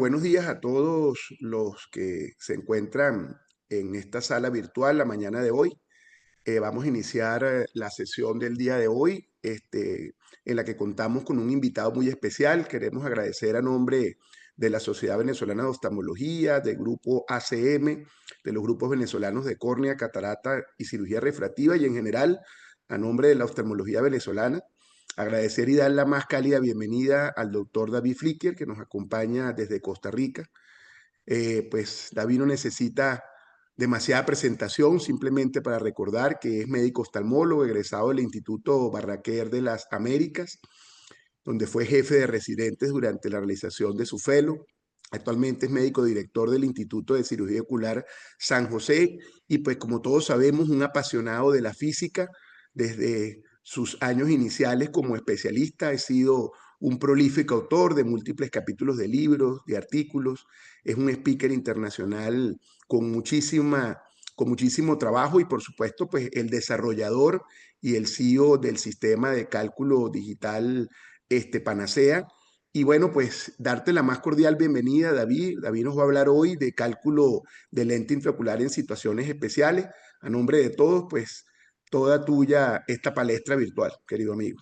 Buenos días a todos los que se encuentran en esta sala virtual la mañana de hoy. Vamos a iniciar la sesión del día de hoy, en la que contamos con un invitado muy especial. Queremos agradecer a nombre de la Sociedad Venezolana de Oftalmología, del grupo ACM, de los grupos venezolanos de córnea, catarata y cirugía refractiva y en general a nombre de la oftalmología venezolana. Agradecer y dar la más cálida bienvenida al doctor David Flicker, que nos acompaña desde Costa Rica. Pues David no necesita demasiada presentación, simplemente para recordar que es médico oftalmólogo, egresado del Instituto Barraquer de las Américas, donde fue jefe de residentes durante la realización de su fellow. Actualmente es médico director del Instituto de Cirugía Ocular San José y pues como todos sabemos, un apasionado de la física desde sus años iniciales como especialista. Ha sido un prolífico autor de múltiples capítulos de libros, de artículos. Es un speaker internacional con con muchísimo trabajo y por supuesto pues el desarrollador y el CEO del sistema de cálculo digital Panacea. Y bueno, pues darte la más cordial bienvenida, David. David nos va a hablar hoy de cálculo de lente intraocular en situaciones especiales. A nombre de todos, pues toda tuya esta palestra virtual, querido amigo.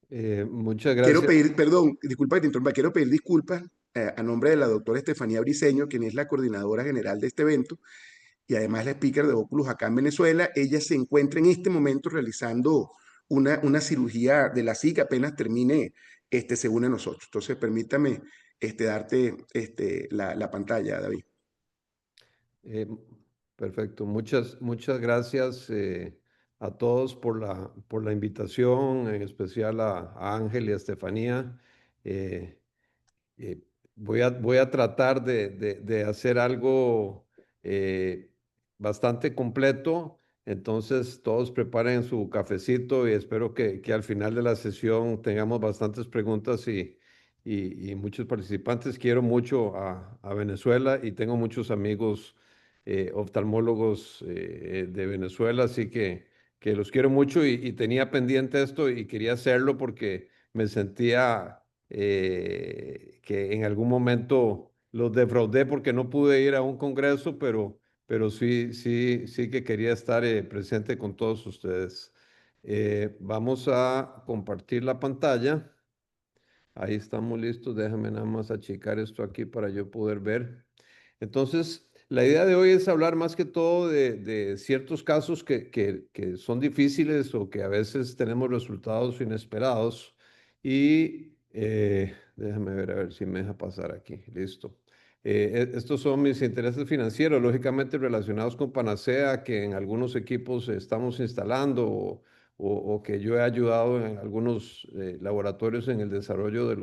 Muchas Quiero gracias. pedir, perdón, disculpa que te interrumpa, quiero pedir disculpas a nombre de la doctora Estefanía Briceño, quien es la coordinadora general de este evento y además la speaker de Oculus acá en Venezuela. Ella se encuentra en este momento realizando una cirugía de la SIC, apenas termine, se une a nosotros. Entonces, permítame darte la pantalla, David. Eh, Perfecto. Muchas gracias a todos por la invitación, en especial a Ángel y a Estefanía. Eh, eh, Voy a tratar de hacer algo eh, bastante completo. Entonces, todos preparen su cafecito y espero que al final de la sesión tengamos bastantes preguntas y muchos participantes. Quiero mucho a Venezuela y tengo muchos amigos oftalmólogos de Venezuela, así que los quiero mucho y tenía pendiente esto y quería hacerlo porque me sentía que en algún momento los defraudé porque no pude ir a un congreso, pero sí que quería estar presente con todos ustedes. Vamos a compartir la pantalla. Ahí estamos listos. Déjame nada más achicar esto aquí para yo poder ver. Entonces, la idea de hoy es hablar más que todo de ciertos casos que son difíciles o que a veces tenemos resultados inesperados. Y déjame ver a ver si me deja pasar aquí. Listo. Estos son mis intereses financieros, lógicamente relacionados con Panacea, que en algunos equipos estamos instalando o que yo he ayudado en algunos laboratorios en el desarrollo de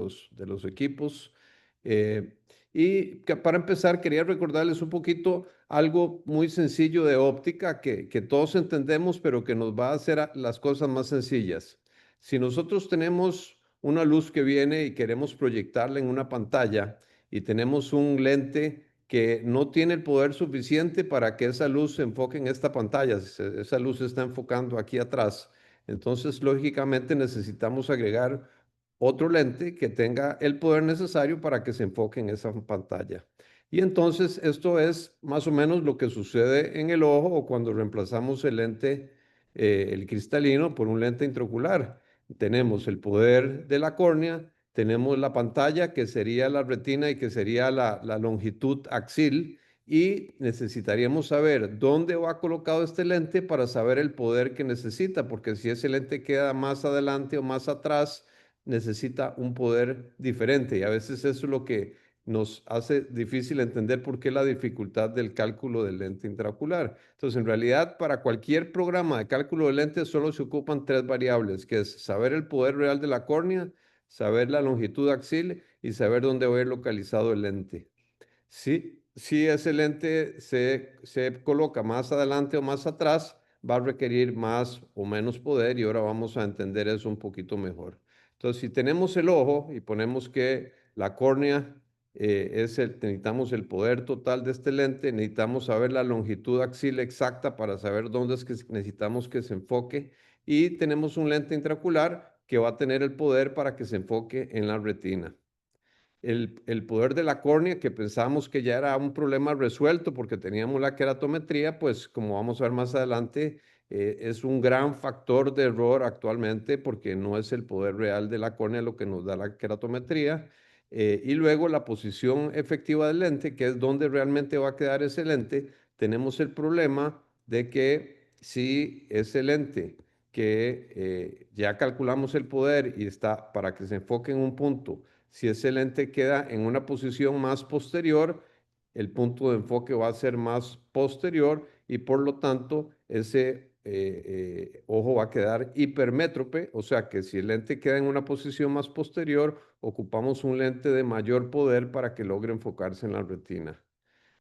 los equipos. Eh, y que para empezar, quería recordarles un poquito algo muy sencillo de óptica que todos entendemos, pero que nos va a hacer las cosas más sencillas. Si nosotros tenemos una luz que viene y queremos proyectarla en una pantalla y tenemos un lente que no tiene el poder suficiente para que esa luz se enfoque en esta pantalla, esa luz se está enfocando aquí atrás. Entonces, lógicamente necesitamos agregar otro lente que tenga el poder necesario para que se enfoque en esa pantalla. Y entonces esto es más o menos lo que sucede en el ojo o cuando reemplazamos el lente, el cristalino, por un lente intraocular. Tenemos el poder de la córnea, tenemos la pantalla que sería la retina y que sería la longitud axil y necesitaríamos saber dónde va colocado este lente para saber el poder que necesita, porque si ese lente queda más adelante o más atrás, necesita un poder diferente y a veces eso es lo que nos hace difícil entender por qué la dificultad del cálculo del lente intraocular. Entonces, en realidad, para cualquier programa de cálculo de lentes solo se ocupan tres variables, que es saber el poder real de la córnea, saber la longitud axil y saber dónde va a ir localizado el lente. Si ese lente se coloca más adelante o más atrás, va a requerir más o menos poder y ahora vamos a entender eso un poquito mejor. Entonces, si tenemos el ojo y ponemos que la córnea necesitamos el poder total de este lente, necesitamos saber la longitud axil exacta para saber dónde es que necesitamos que se enfoque y tenemos un lente intraocular que va a tener el poder para que se enfoque en la retina. el poder de la córnea, que pensábamos que ya era un problema resuelto porque teníamos la queratometría, pues como vamos a ver más adelante, es un gran factor de error actualmente porque no es el poder real de la córnea lo que nos da la queratometría. Y luego la posición efectiva del lente, que es donde realmente va a quedar ese lente, tenemos el problema de que si ese lente que ya calculamos el poder y está para que se enfoque en un punto, si ese lente queda en una posición más posterior, el punto de enfoque va a ser más posterior y por lo tanto ese ojo va a quedar hipermétrope, o sea que si el lente queda en una posición más posterior, ocupamos un lente de mayor poder para que logre enfocarse en la retina.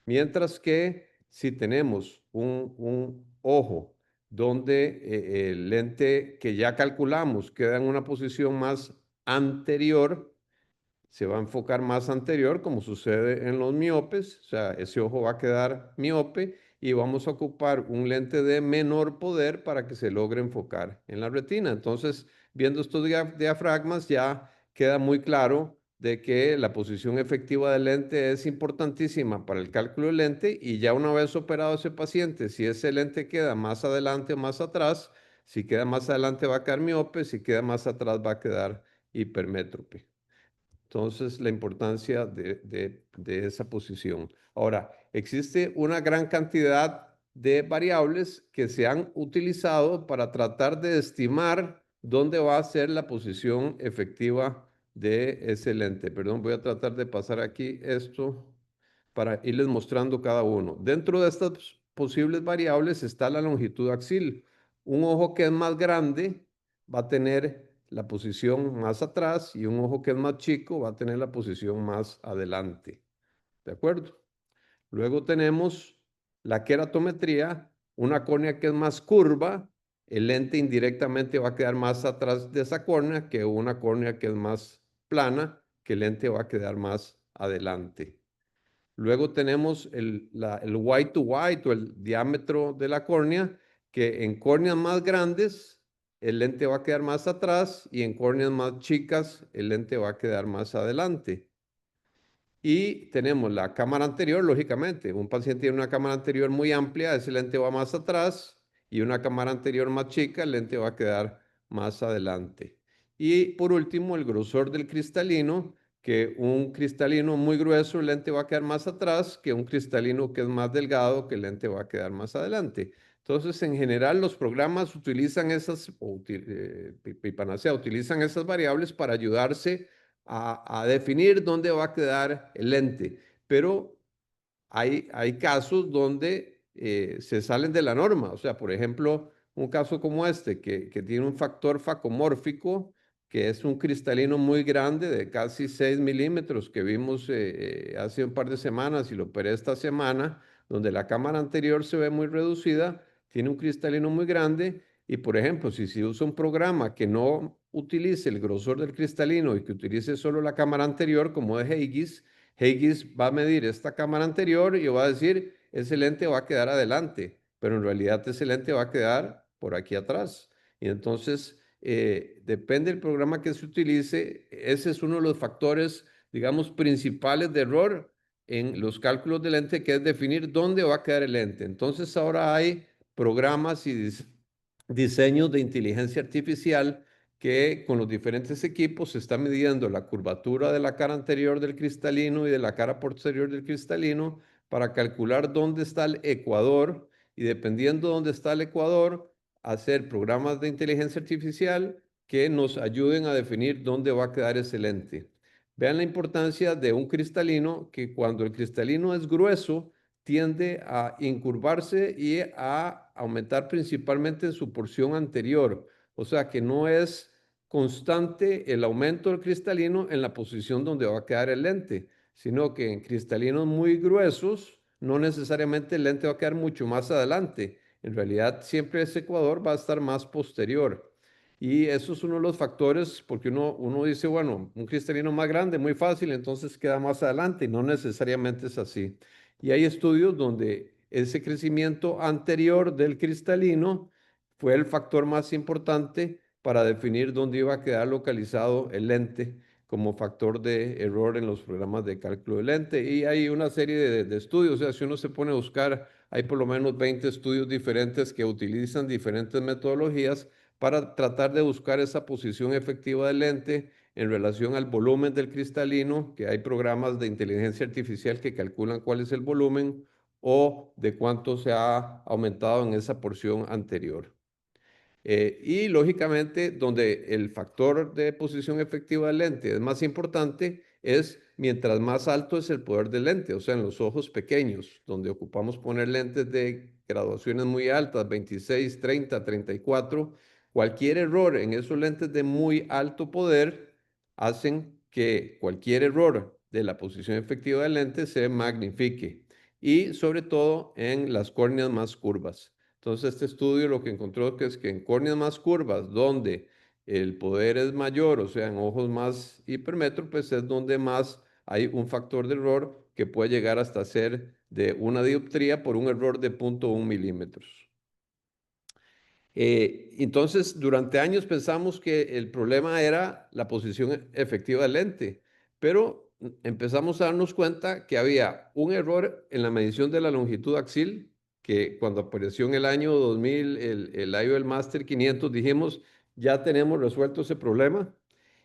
Mientras que si tenemos un ojo donde el lente que ya calculamos queda en una posición más anterior, se va a enfocar más anterior, como sucede en los miopes, o sea, ese ojo va a quedar miope y vamos a ocupar un lente de menor poder para que se logre enfocar en la retina. Entonces, viendo estos diafragmas, ya queda muy claro de que la posición efectiva del lente es importantísima para el cálculo del lente y ya una vez operado ese paciente, si ese lente queda más adelante o más atrás, si queda más adelante va a quedar miope, si queda más atrás va a quedar hipermétrope. Entonces, la importancia de esa posición. Ahora, existe una gran cantidad de variables que se han utilizado para tratar de estimar dónde va a ser la posición efectiva de ese lente. Perdón, voy a tratar de pasar aquí esto para irles mostrando cada uno. Dentro de estas posibles variables está la longitud axil. Un ojo que es más grande va a tener la posición más atrás y un ojo que es más chico va a tener la posición más adelante. ¿De acuerdo? Luego tenemos la queratometría, una córnea que es más curva, el lente indirectamente va a quedar más atrás de esa córnea que una córnea que es más plana, que el lente va a quedar más adelante. Luego tenemos el white to white o el diámetro de la córnea, que en córneas más grandes el lente va a quedar más atrás y en córneas más chicas el lente va a quedar más adelante. Y tenemos la cámara anterior, lógicamente. Un paciente tiene una cámara anterior muy amplia, ese lente va más atrás, y una cámara anterior más chica, el lente va a quedar más adelante. Y por último, el grosor del cristalino, que un cristalino muy grueso, el lente va a quedar más atrás, que un cristalino que es más delgado, que el lente va a quedar más adelante. Entonces, en general, los programas utilizan esas, Pipanacea utilizan esas variables para ayudarse a definir dónde va a quedar el lente, pero hay casos donde se salen de la norma. O sea, por ejemplo, un caso como este, que tiene un factor facomórfico, que es un cristalino muy grande de casi 6 milímetros que vimos hace un par de semanas y lo operé esta semana, donde la cámara anterior se ve muy reducida, tiene un cristalino muy grande y, por ejemplo, si se usa un programa que no utilice el grosor del cristalino y que utilice solo la cámara anterior, como de Huggies, Huggies va a medir esta cámara anterior y va a decir, ese lente va a quedar adelante, pero en realidad ese lente va a quedar por aquí atrás. Y entonces, depende del programa que se utilice, ese es uno de los factores, digamos, principales de error en los cálculos del lente, que es definir dónde va a quedar el lente. Entonces, ahora hay programas y diseños de inteligencia artificial que con los diferentes equipos se está midiendo la curvatura de la cara anterior del cristalino y de la cara posterior del cristalino para calcular dónde está el ecuador y dependiendo de dónde está el ecuador, hacer programas de inteligencia artificial que nos ayuden a definir dónde va a quedar ese lente. Vean la importancia de un cristalino que cuando el cristalino es grueso, tiende a incurvarse y a aumentar principalmente en su porción anterior. O sea que no es constante el aumento del cristalino en la posición donde va a quedar el lente, sino que en cristalinos muy gruesos, no necesariamente el lente va a quedar mucho más adelante. En realidad, siempre ese ecuador va a estar más posterior. Y eso es uno de los factores, porque uno dice, bueno, un cristalino más grande, muy fácil, entonces queda más adelante, y no necesariamente es así. Y hay estudios donde ese crecimiento anterior del cristalino fue el factor más importante para definir dónde iba a quedar localizado el lente. como factor de error en los programas de cálculo de lente. Y hay una serie de estudios, o sea, si uno se pone a buscar, hay por lo menos 20 estudios diferentes que utilizan diferentes metodologías para tratar de buscar esa posición efectiva del lente en relación al volumen del cristalino, que hay programas de inteligencia artificial que calculan cuál es el volumen o de cuánto se ha aumentado en esa porción anterior. Y lógicamente, donde el factor de posición efectiva del lente es más importante, es mientras más alto es el poder del lente, o sea, en los ojos pequeños, donde ocupamos poner lentes de graduaciones muy altas, 26, 30, 34. Cualquier error en esos lentes de muy alto poder hacen que cualquier error de la posición efectiva del lente se magnifique, y sobre todo en las córneas más curvas. Entonces, este estudio lo que encontró que es que en córneas más curvas, donde el poder es mayor, o sea, en ojos más hipermétropes, es donde más hay un factor de error que puede llegar hasta ser de una dioptría por un error de 0.1 milímetros. Entonces, durante años pensamos que el problema era la posición efectiva del lente, pero empezamos a darnos cuenta que había un error en la medición de la longitud axil, que cuando apareció en el año 2000 el IOL Master 500, dijimos, ya tenemos resuelto ese problema.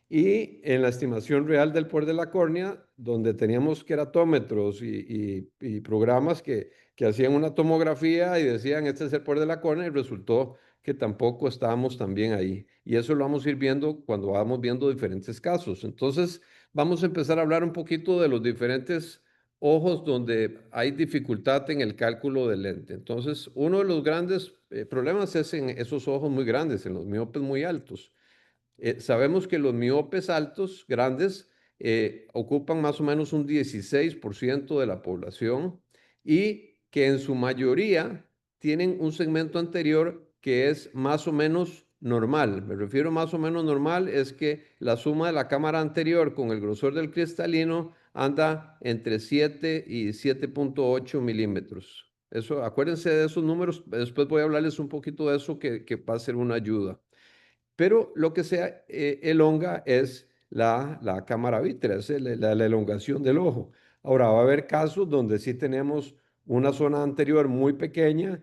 Y en la estimación real del poder de la córnea, donde teníamos queratómetros y programas que hacían una tomografía y decían, este es el poder de la córnea, y resultó que tampoco estábamos tan bien ahí. Y eso lo vamos a ir viendo cuando vamos viendo diferentes casos. Entonces, vamos a empezar a hablar un poquito de los diferentes ojos donde hay dificultad en el cálculo del lente. Entonces, uno de los grandes problemas es en esos ojos muy grandes, en los miopes muy altos. Sabemos que los miopes altos, grandes, ocupan más o menos un 16% de la población, y que en su mayoría tienen un segmento anterior que es más o menos normal. Me refiero más o menos normal, es que la suma de la cámara anterior con el grosor del cristalino anda entre 7 y 7.8 milímetros. Eso, acuérdense de esos números, después voy a hablarles un poquito de eso que va a ser una ayuda. Pero lo que se elonga es la cámara vítrea, es la elongación del ojo. Ahora, va a haber casos donde sí tenemos una zona anterior muy pequeña.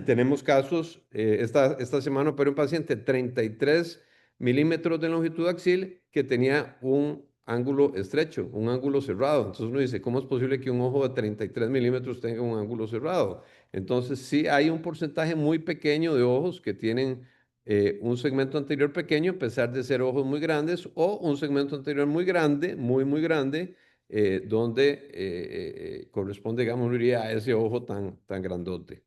Tenemos casos, esta semana operé un paciente 33 milímetros de longitud axil que tenía un ángulo estrecho, un ángulo cerrado. Entonces uno dice, ¿cómo es posible que un ojo de 33 milímetros tenga un ángulo cerrado? Entonces sí hay un porcentaje muy pequeño de ojos que tienen un segmento anterior pequeño, a pesar de ser ojos muy grandes, o un segmento anterior muy grande, muy grande, donde corresponde, digamos, a ese ojo tan grandote.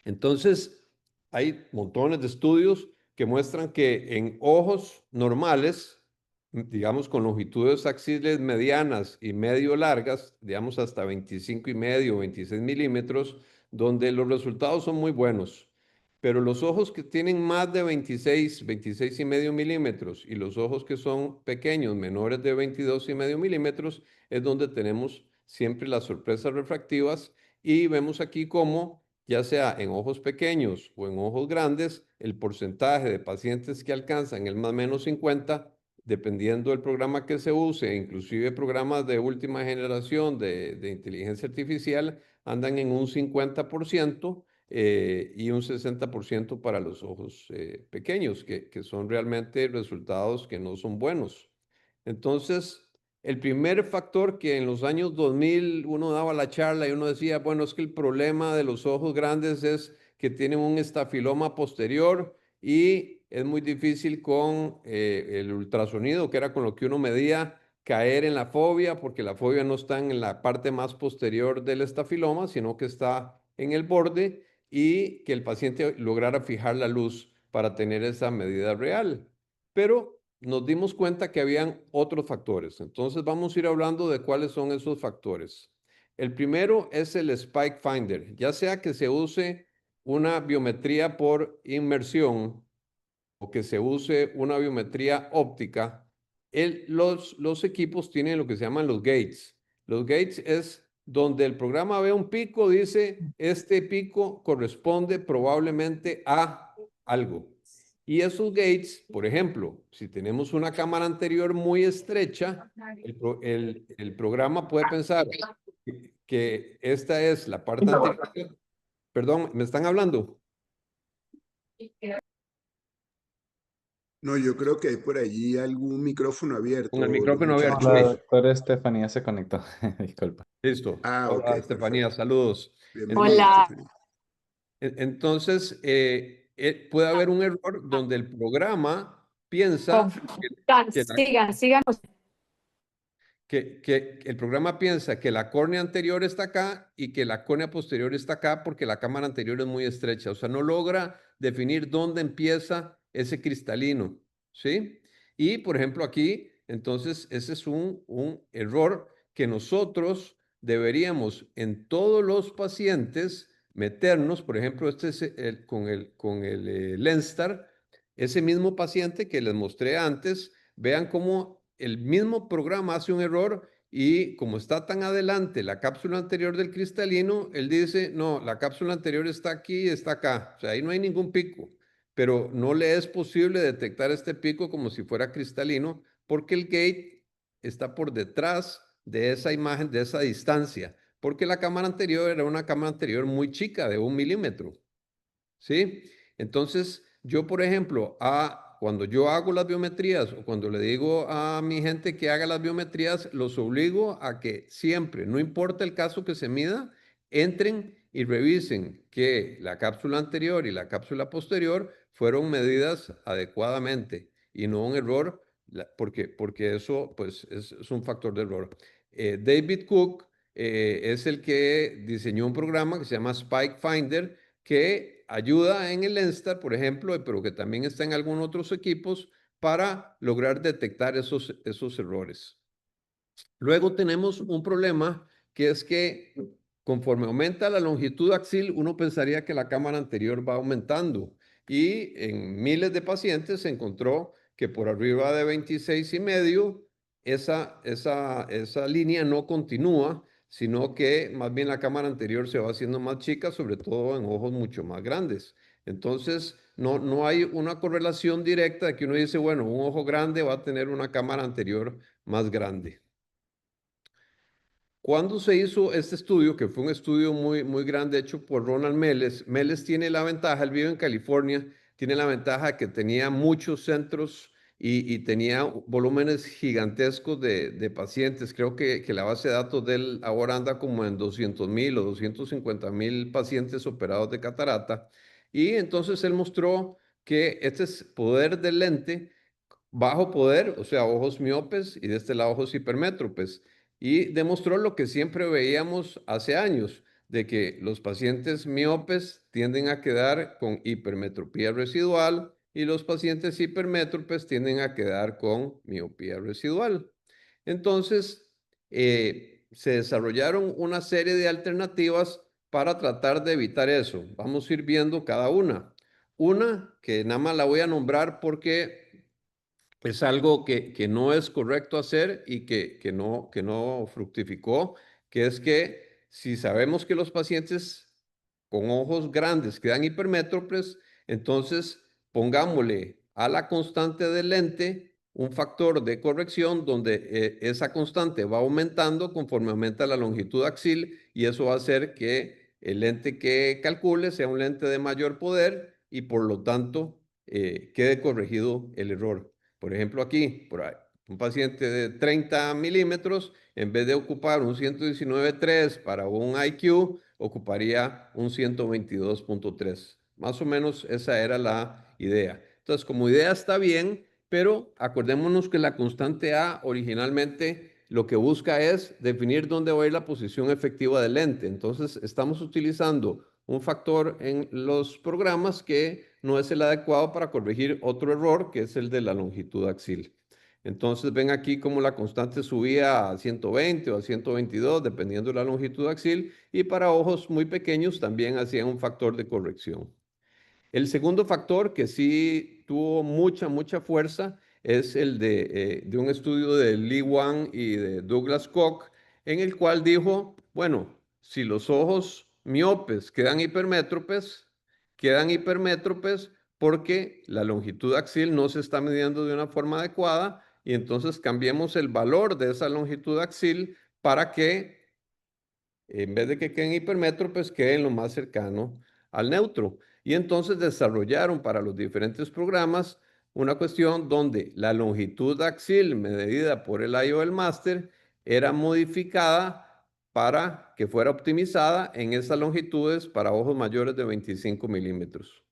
Entonces, hay montones de estudios que muestran que en ojos normales, digamos con longitudes axiles medianas y medio largas, digamos hasta 25 y medio, 26 milímetros, donde los resultados son muy buenos. Pero los ojos que tienen más de 26, 26 y medio milímetros, y los ojos que son pequeños, menores de 22 y medio milímetros, es donde tenemos siempre las sorpresas refractivas, y vemos aquí cómo, ya sea en ojos pequeños o en ojos grandes, el porcentaje de pacientes que alcanzan el más o menos 50, dependiendo del programa que se use, inclusive programas de última generación de inteligencia artificial, andan en un 50%, y un 60% para los ojos pequeños, que son realmente resultados que no son buenos. Entonces, el primer factor que en los años 2000 uno daba la charla y uno decía, bueno, es que el problema de los ojos grandes es que tienen un estafiloma posterior y es muy difícil con el ultrasonido, que era con lo que uno medía, caer en la fobia, porque la fobia no está en la parte más posterior del estafiloma, sino que está en el borde, y que el paciente lograra fijar la luz para tener esa medida real. Pero nos dimos cuenta que habían otros factores. Entonces vamos a ir hablando de cuáles son esos factores. El primero es el Spike Finder, ya sea que se use una biometría por inmersión o que se use una biometría óptica. Los equipos tienen lo que se llaman los gates. Los gates es donde el programa ve un pico, dice, este pico corresponde probablemente a algo. Y esos gates, por ejemplo, si tenemos una cámara anterior muy estrecha, el programa puede pensar que esta es la parte anterior. Perdón, ¿me están hablando? No, yo creo que hay por allí algún micrófono Con el abierto, los micrófono abierto. La muchachos. doctora Estefanía se conectó. Disculpa. Listo. Ah, ok, Hola, Estefanía, perfecto. saludos. Bienvenida, Entonces, Hola, Estefanía. entonces puede haber un error donde el programa piensa que la sigan. que el programa piensa que la córnea anterior está acá y que la córnea posterior está acá porque la cámara anterior es muy estrecha. O sea, no logra definir dónde empieza ese cristalino, ¿sí? Y, por ejemplo, aquí, entonces, ese es un error que nosotros deberíamos en todos los pacientes meternos. Por ejemplo, este es con el Lenstar, ese mismo paciente que les mostré antes. Vean cómo el mismo programa hace un error y como está tan adelante la cápsula anterior del cristalino, él dice, no, la cápsula anterior está aquí y está acá. O sea, ahí no hay ningún pico, pero no le es posible detectar este pico como si fuera cristalino porque el gate está por detrás de esa imagen, de esa distancia, porque la cámara anterior era una cámara anterior muy chica, de 1 milímetro. ¿Sí? Entonces, yo, por ejemplo, cuando yo hago las biometrías o cuando le digo a mi gente que haga las biometrías, los obligo a que siempre, no importa el caso que se mida, entren y revisen que la cápsula anterior y la cápsula posterior fueron medidas adecuadamente y no un error, porque eso pues, es un factor de error. David Cook es el que diseñó un programa que se llama Spike Finder, que ayuda en el Lenstar, por ejemplo, pero que también está en algunos otros equipos para lograr detectar esos errores. Luego tenemos un problema que es que conforme aumenta la longitud axil, uno pensaría que la cámara anterior va aumentando y en miles de pacientes se encontró que por arriba de 26,5 esa línea no continúa, sino que más bien la cámara anterior se va haciendo más chica, sobre todo en ojos mucho más grandes. Entonces, no hay una correlación directa de que uno dice, bueno, un ojo grande va a tener una cámara anterior más grande. Cuando se hizo este estudio, que fue un estudio muy, muy grande hecho por Ronald Meles, Meles tiene la ventaja, él vive en California, tiene la ventaja que tenía muchos centros y tenía volúmenes gigantescos de pacientes. Creo que la base de datos de él ahora anda como en 200,000 o 250,000 pacientes operados de catarata. Y entonces él mostró que este es poder del lente, bajo poder, o sea, ojos miopes y de este lado ojos hipermétropes, y demostró lo que siempre veíamos hace años, de que los pacientes miopes tienden a quedar con hipermetropía residual y los pacientes hipermétropes tienden a quedar con miopía residual. Entonces, se desarrollaron una serie de alternativas para tratar de evitar eso. Vamos a ir viendo cada una. Una que nada más la voy a nombrar porque es algo que no es correcto hacer y que no fructificó, que es que si sabemos que los pacientes con ojos grandes quedan hipermétropes, entonces pongámosle a la constante del lente un factor de corrección donde esa constante va aumentando conforme aumenta la longitud axil y eso va a hacer que el lente que calcule sea un lente de mayor poder y por lo tanto quede corregido el error. Por ejemplo, aquí, un paciente de 30 milímetros, en vez de ocupar un 119.3 para un IQ, ocuparía un 122.3. Más o menos esa era la idea. Entonces, como idea está bien, pero acordémonos que la constante A originalmente lo que busca es definir dónde va a ir la posición efectiva del lente. Entonces, estamos utilizando un factor en los programas que no es el adecuado para corregir otro error, que es el de la longitud axil. Entonces ven aquí como la constante subía a 120 o a 122, dependiendo de la longitud axil, y para ojos muy pequeños también hacían un factor de corrección. El segundo factor que sí tuvo mucha fuerza es el de un estudio de Lee Wang y de Douglas Koch, en el cual dijo, bueno, si los ojos miopes quedan hipermétropes porque la longitud axial no se está midiendo de una forma adecuada y entonces cambiemos el valor de esa longitud axial para que en vez de que queden hipermétropes, queden lo más cercano al neutro. Y entonces desarrollaron para los diferentes programas una cuestión donde la longitud axial medida por el IO del máster era modificada para que fuera optimizada en esas longitudes para ojos mayores de 25 milímetros.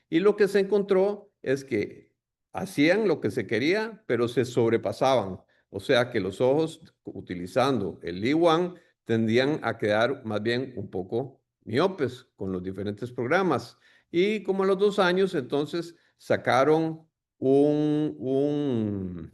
Y lo que se encontró es que hacían lo que se quería, pero se sobrepasaban. O sea que los ojos utilizando el Li-1 tendían a quedar más bien un poco miopes con los diferentes programas. Y como a los 2 años, entonces sacaron un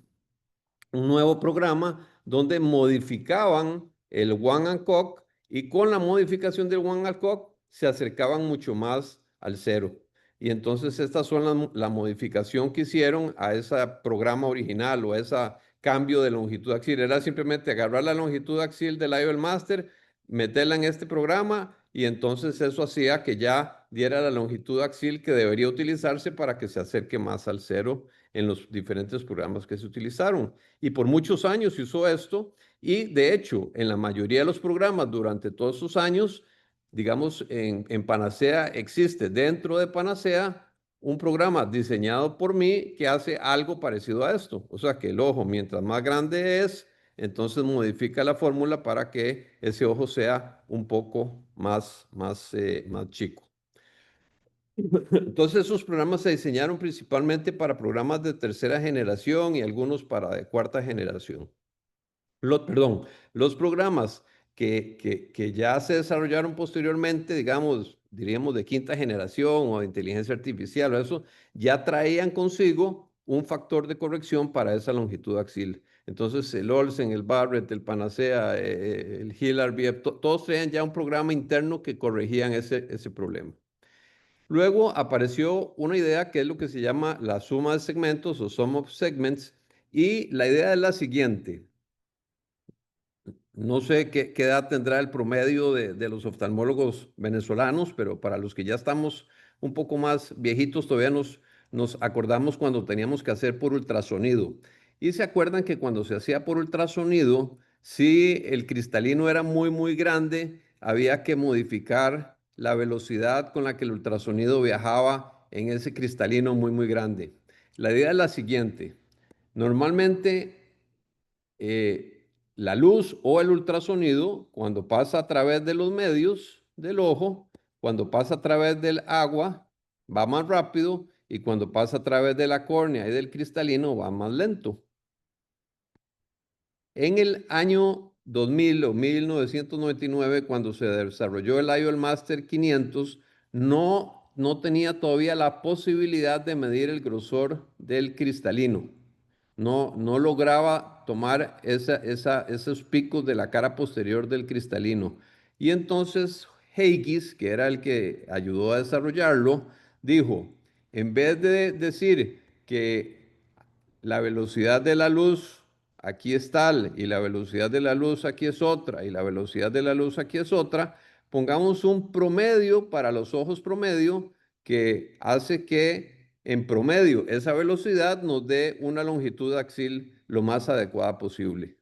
nuevo programa donde modificaban el One Hancock y con la modificación del One Hancock se acercaban mucho más al cero. Y entonces estas son la modificación que hicieron a ese programa original o a ese cambio de longitud axial. Era simplemente agarrar la longitud axial del IO del máster, meterla en este programa y entonces eso hacía que ya diera la longitud axial que debería utilizarse para que se acerque más al cero en los diferentes programas que se utilizaron. Y por muchos años se usó esto y de hecho en la mayoría de los programas durante todos esos años, digamos en Panacea existe dentro de Panacea un programa diseñado por mí que hace algo parecido a esto. O sea que el ojo mientras más grande es, entonces modifica la fórmula para que ese ojo sea un poco más chico. Entonces esos programas se diseñaron principalmente para programas de tercera generación y algunos para de cuarta generación. Perdón, los programas que ya se desarrollaron posteriormente, digamos, diríamos de quinta generación o de inteligencia artificial o eso, ya traían consigo un factor de corrección para esa longitud axial. Entonces el Olsen, el Barrett, el Panacea, el Hill RBF, todos traían ya un programa interno que corregían ese problema. Luego apareció una idea que es lo que se llama la suma de segmentos o sum of segments, y la idea es la siguiente. No sé qué edad tendrá el promedio de los oftalmólogos venezolanos, pero para los que ya estamos un poco más viejitos, todavía nos acordamos cuando teníamos que hacer por ultrasonido. Y se acuerdan que cuando se hacía por ultrasonido, si el cristalino era muy grande, había que modificar la velocidad con la que el ultrasonido viajaba en ese cristalino muy grande. La idea es la siguiente. Normalmente la luz o el ultrasonido, cuando pasa a través de los medios del ojo, cuando pasa a través del agua, va más rápido y cuando pasa a través de la córnea y del cristalino va más lento. En el año 2000 o 1999, cuando se desarrolló el IOL Master 500, no tenía todavía la posibilidad de medir el grosor del cristalino. No lograba tomar esos picos de la cara posterior del cristalino. Y entonces Hughes, que era el que ayudó a desarrollarlo, dijo, en vez de decir que la velocidad de la luz aquí es tal y la velocidad de la luz aquí es otra y la velocidad de la luz aquí es otra, pongamos un promedio para los ojos promedio que hace que en promedio esa velocidad nos dé una longitud axial lo más adecuada posible.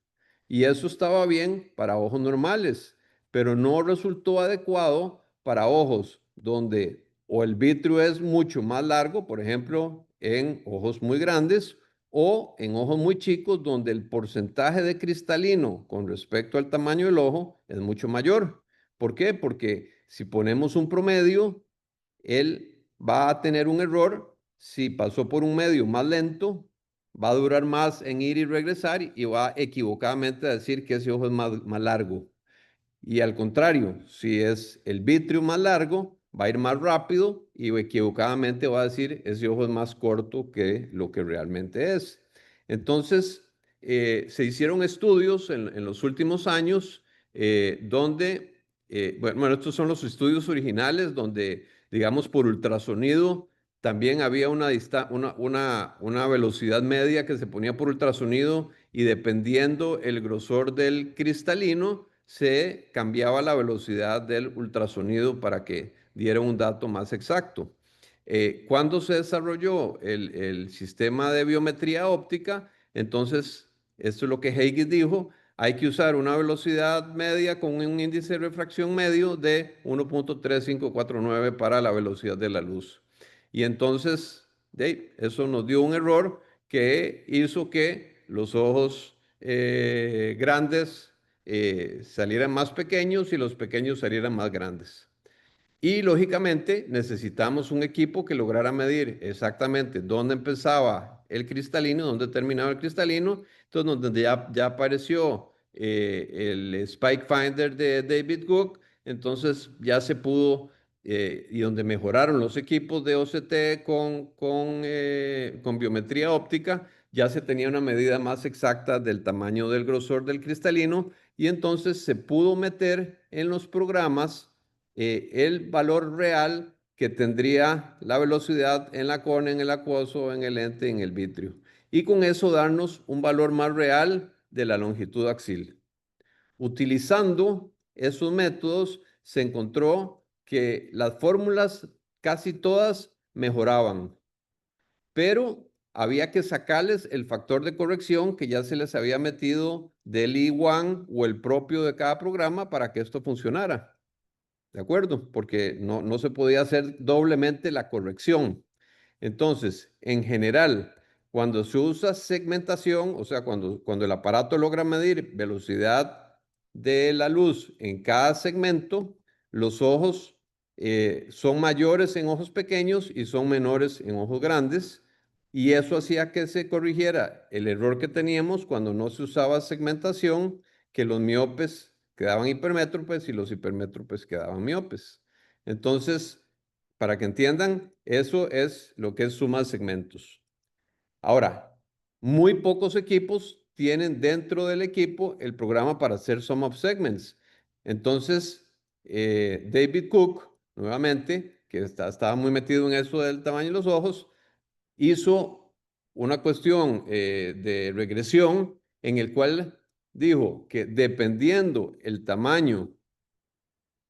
Y eso estaba bien para ojos normales, pero no resultó adecuado para ojos donde o el vitrio es mucho más largo, por ejemplo, en ojos muy grandes, o en ojos muy chicos donde el porcentaje de cristalino con respecto al tamaño del ojo es mucho mayor. ¿Por qué? Porque si ponemos un promedio, él va a tener un error. Si pasó por un medio más lento, va a durar más en ir y regresar y va equivocadamente a decir que ese ojo es más largo. Y al contrario, si es el vitrio más largo, va a ir más rápido y equivocadamente va a decir ese ojo es más corto que lo que realmente es. Entonces, se hicieron estudios en los últimos años donde, bueno, estos son los estudios originales donde, digamos, por ultrasonido también había una velocidad media que se ponía por ultrasonido y dependiendo el grosor del cristalino, se cambiaba la velocidad del ultrasonido para que diera un dato más exacto. Cuando se desarrolló el sistema de biometría óptica, entonces, esto es lo que Huygens dijo, hay que usar una velocidad media con un índice de refracción medio de 1.3549 para la velocidad de la luz. Y entonces, eso nos dio un error que hizo que los ojos grandes salieran más pequeños y los pequeños salieran más grandes. Y lógicamente necesitamos un equipo que lograra medir exactamente dónde empezaba el cristalino, dónde terminaba el cristalino. Entonces, donde ya apareció el Spike Finder de David Cook, entonces ya se pudo, y donde mejoraron los equipos de OCT con biometría óptica, ya se tenía una medida más exacta del tamaño del grosor del cristalino y entonces se pudo meter en los programas el valor real que tendría la velocidad en la córnea, en el acuoso, en el lente, en el vitrio. Y con eso darnos un valor más real de la longitud axil. Utilizando esos métodos se encontró que las fórmulas casi todas mejoraban, pero había que sacarles el factor de corrección que ya se les había metido del E1 o el propio de cada programa para que esto funcionara. ¿De acuerdo? Porque no se podía hacer doblemente la corrección. Entonces, en general, cuando se usa segmentación, o sea, cuando el aparato logra medir velocidad de la luz en cada segmento, los ojos son mayores en ojos pequeños y son menores en ojos grandes. Y eso hacía que se corrigiera el error que teníamos cuando no se usaba segmentación, que los miopes quedaban hipermétropes y los hipermétropes quedaban miopes. Entonces, para que entiendan, eso es lo que es suma de segmentos. Ahora, muy pocos equipos tienen dentro del equipo el programa para hacer sum of segments. Entonces, David Cook, nuevamente, que estaba muy metido en eso del tamaño de los ojos, hizo una cuestión de regresión en el cual dijo que dependiendo el tamaño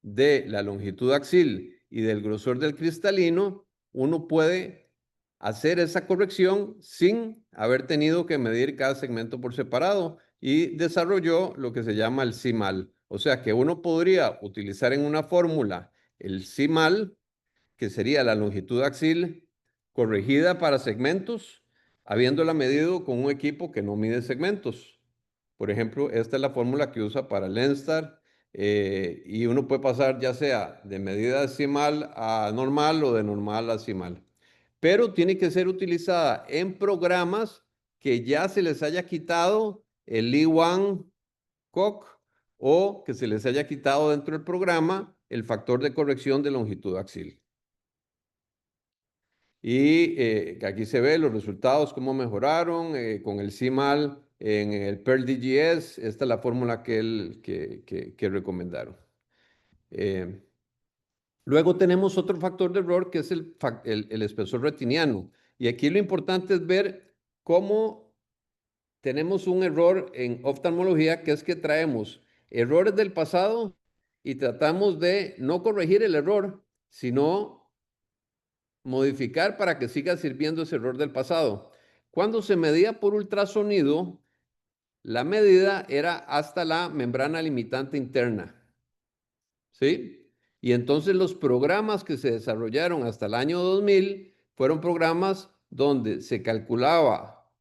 de la longitud axil y del grosor del cristalino, uno puede hacer esa corrección sin haber tenido que medir cada segmento por separado y desarrolló lo que se llama el CIMAL. O sea que uno podría utilizar en una fórmula el CIMAL, que sería la longitud axil corregida para segmentos, habiéndola medido con un equipo que no mide segmentos. Por ejemplo, esta es la fórmula que usa para el Lenstar y uno puede pasar ya sea de medida decimal a normal o de normal a decimal. Pero tiene que ser utilizada en programas que ya se les haya quitado el E1 COC o que se les haya quitado dentro del programa el factor de corrección de longitud axil. Y aquí se ve los resultados, cómo mejoraron con el CIMAL en el Pearl DGS. Esta es la fórmula que recomendaron. Luego tenemos otro factor de error que es el espesor retiniano. Y aquí lo importante es ver cómo tenemos un error en oftalmología, que es que traemos errores del pasado y tratamos de no corregir el error, sino modificar para que siga sirviendo ese error del pasado. Cuando se medía por ultrasonido, la medida era hasta la membrana limitante interna. ¿Sí? Y entonces los programas que se desarrollaron hasta el año 2000 fueron programas donde se calculaba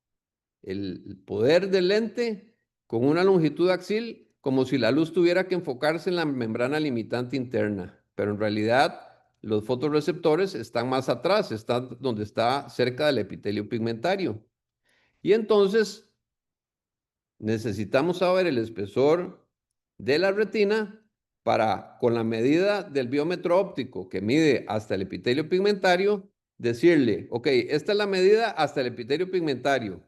el poder del lente con una longitud axil como si la luz tuviera que enfocarse en la membrana limitante interna, pero en realidad los fotorreceptores están más atrás, están donde está cerca del epitelio pigmentario. Y entonces necesitamos saber el espesor de la retina para, con la medida del biómetro óptico que mide hasta el epitelio pigmentario, decirle, ok, esta es la medida hasta el epitelio pigmentario.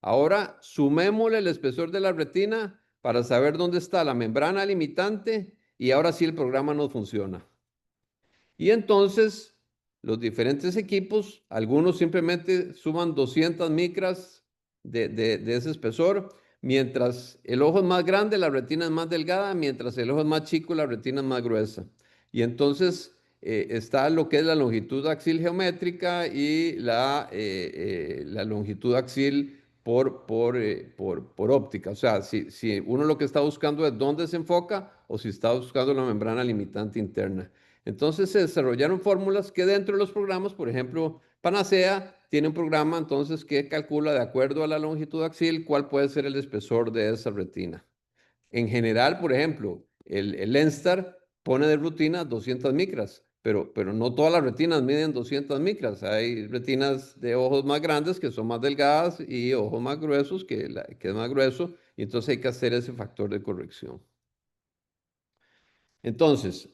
Ahora sumémosle el espesor de la retina para saber dónde está la membrana limitante y ahora sí el programa no funciona. Y entonces los diferentes equipos, algunos simplemente suman 200 micras de ese espesor, mientras el ojo es más grande, la retina es más delgada, mientras el ojo es más chico, la retina es más gruesa. Y entonces está lo que es la longitud axil geométrica y la longitud axil por óptica. O sea, si uno lo que está buscando es dónde se enfoca o si está buscando la membrana limitante interna. Entonces se desarrollaron fórmulas que dentro de los programas, por ejemplo, Panacea tiene un programa entonces que calcula de acuerdo a la longitud axil cuál puede ser el espesor de esa retina. En general, por ejemplo, el Lenstar pone de rutina 200 micras, pero no todas las retinas miden 200 micras. Hay retinas de ojos más grandes que son más delgadas y ojos más gruesos que es más grueso, y entonces hay que hacer ese factor de corrección. Entonces,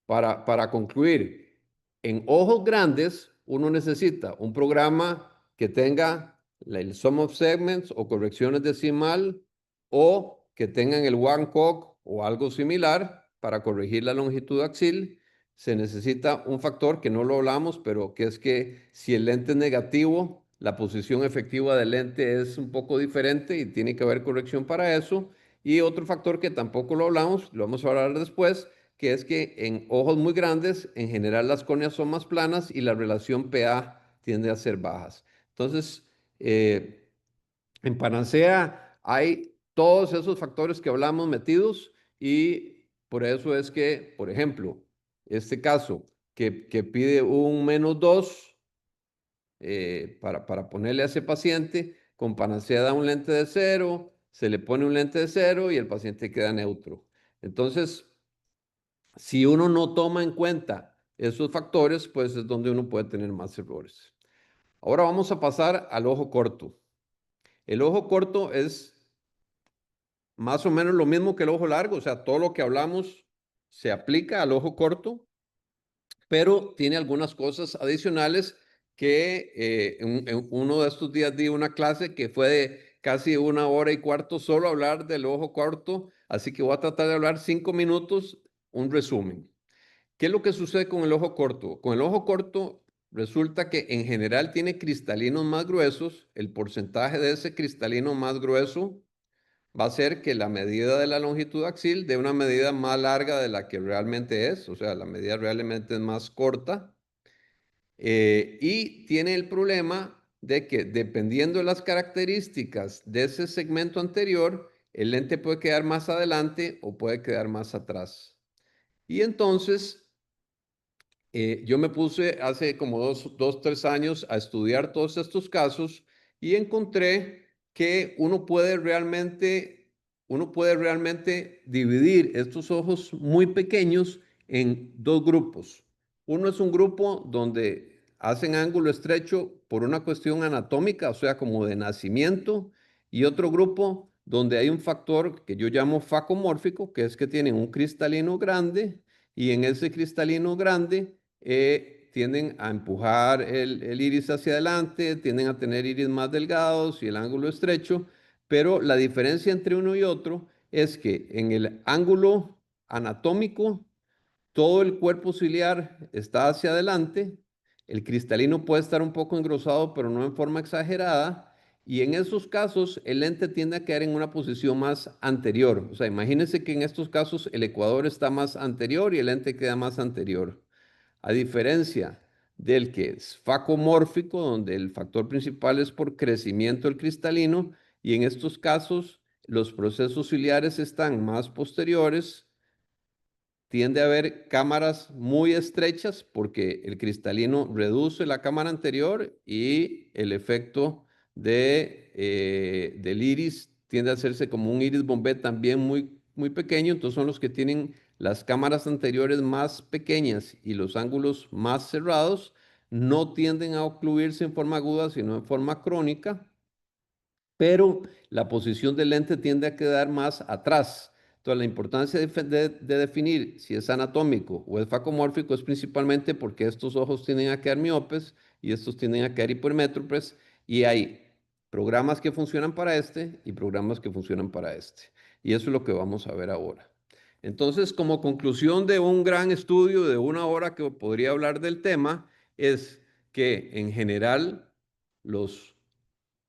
para concluir, en ojos grandes uno necesita un programa que tenga el sum of segments o correcciones decimal o que tengan el one cog o algo similar para corregir la longitud axil. Se necesita un factor que no lo hablamos, pero que es que si el lente es negativo, la posición efectiva del lente es un poco diferente y tiene que haber corrección para eso. Y otro factor que tampoco lo hablamos, lo vamos a hablar después, que es que en ojos muy grandes, en general las córneas son más planas y la relación PA tiende a ser bajas. Entonces, en Panacea hay todos esos factores que hablamos metidos y por eso es que, por ejemplo, este caso que pide un -2 para ponerle a ese paciente, con Panacea da un lente de 0, se le pone un lente de 0 y el paciente queda neutro. Entonces, si uno no toma en cuenta esos factores, pues es donde uno puede tener más errores. Ahora vamos a pasar al ojo corto. El ojo corto es más o menos lo mismo que el ojo largo, o sea, todo lo que hablamos se aplica al ojo corto, pero tiene algunas cosas adicionales que en uno de estos días di una clase que fue de casi 1 hora y cuarto solo hablar del ojo corto, así que voy a tratar de hablar 5 minutos, un resumen. ¿Qué es lo que sucede con el ojo corto? Con el ojo corto resulta que en general tiene cristalinos más gruesos. El porcentaje de ese cristalino más grueso va a ser que la medida de la longitud axil dé una medida más larga de la que realmente es, o sea, la medida realmente es más corta. Y tiene el problema de que dependiendo de las características de ese segmento anterior, el lente puede quedar más adelante o puede quedar más atrás. Y entonces yo me puse hace como 3 años a estudiar todos estos casos y encontré que uno puede realmente dividir estos ojos muy pequeños en dos grupos. Uno es un grupo donde hacen ángulo estrecho por una cuestión anatómica, o sea, como de nacimiento, y otro grupo donde hay un factor que yo llamo facomórfico, que es que tienen un cristalino grande y en ese cristalino grande tienden a empujar el iris hacia adelante, tienden a tener iris más delgados y el ángulo estrecho, pero la diferencia entre uno y otro es que en el ángulo anatómico todo el cuerpo ciliar está hacia adelante, el cristalino puede estar un poco engrosado, pero no en forma exagerada, y en esos casos el lente tiende a quedar en una posición más anterior. O sea, imagínense que en estos casos el ecuador está más anterior y el lente queda más anterior. A diferencia del que es facomórfico, donde el factor principal es por crecimiento del cristalino, y en estos casos los procesos ciliares están más posteriores, tiende a haber cámaras muy estrechas porque el cristalino reduce la cámara anterior y el efecto del iris tiende a hacerse como un iris bombé también muy, muy pequeño. Entonces son los que tienen las cámaras anteriores más pequeñas y los ángulos más cerrados. No tienden a ocluirse en forma aguda, sino en forma crónica, pero la posición del lente tiende a quedar más atrás. Entonces, la importancia de definir si es anatómico o es facomórfico es principalmente porque estos ojos tienden a quedar miopes y estos tienden a quedar hipermétropes, y hay programas que funcionan para este y programas que funcionan para este. Y eso es lo que vamos a ver ahora. Entonces, como conclusión de un gran estudio de 1 hora que podría hablar del tema, es que en general los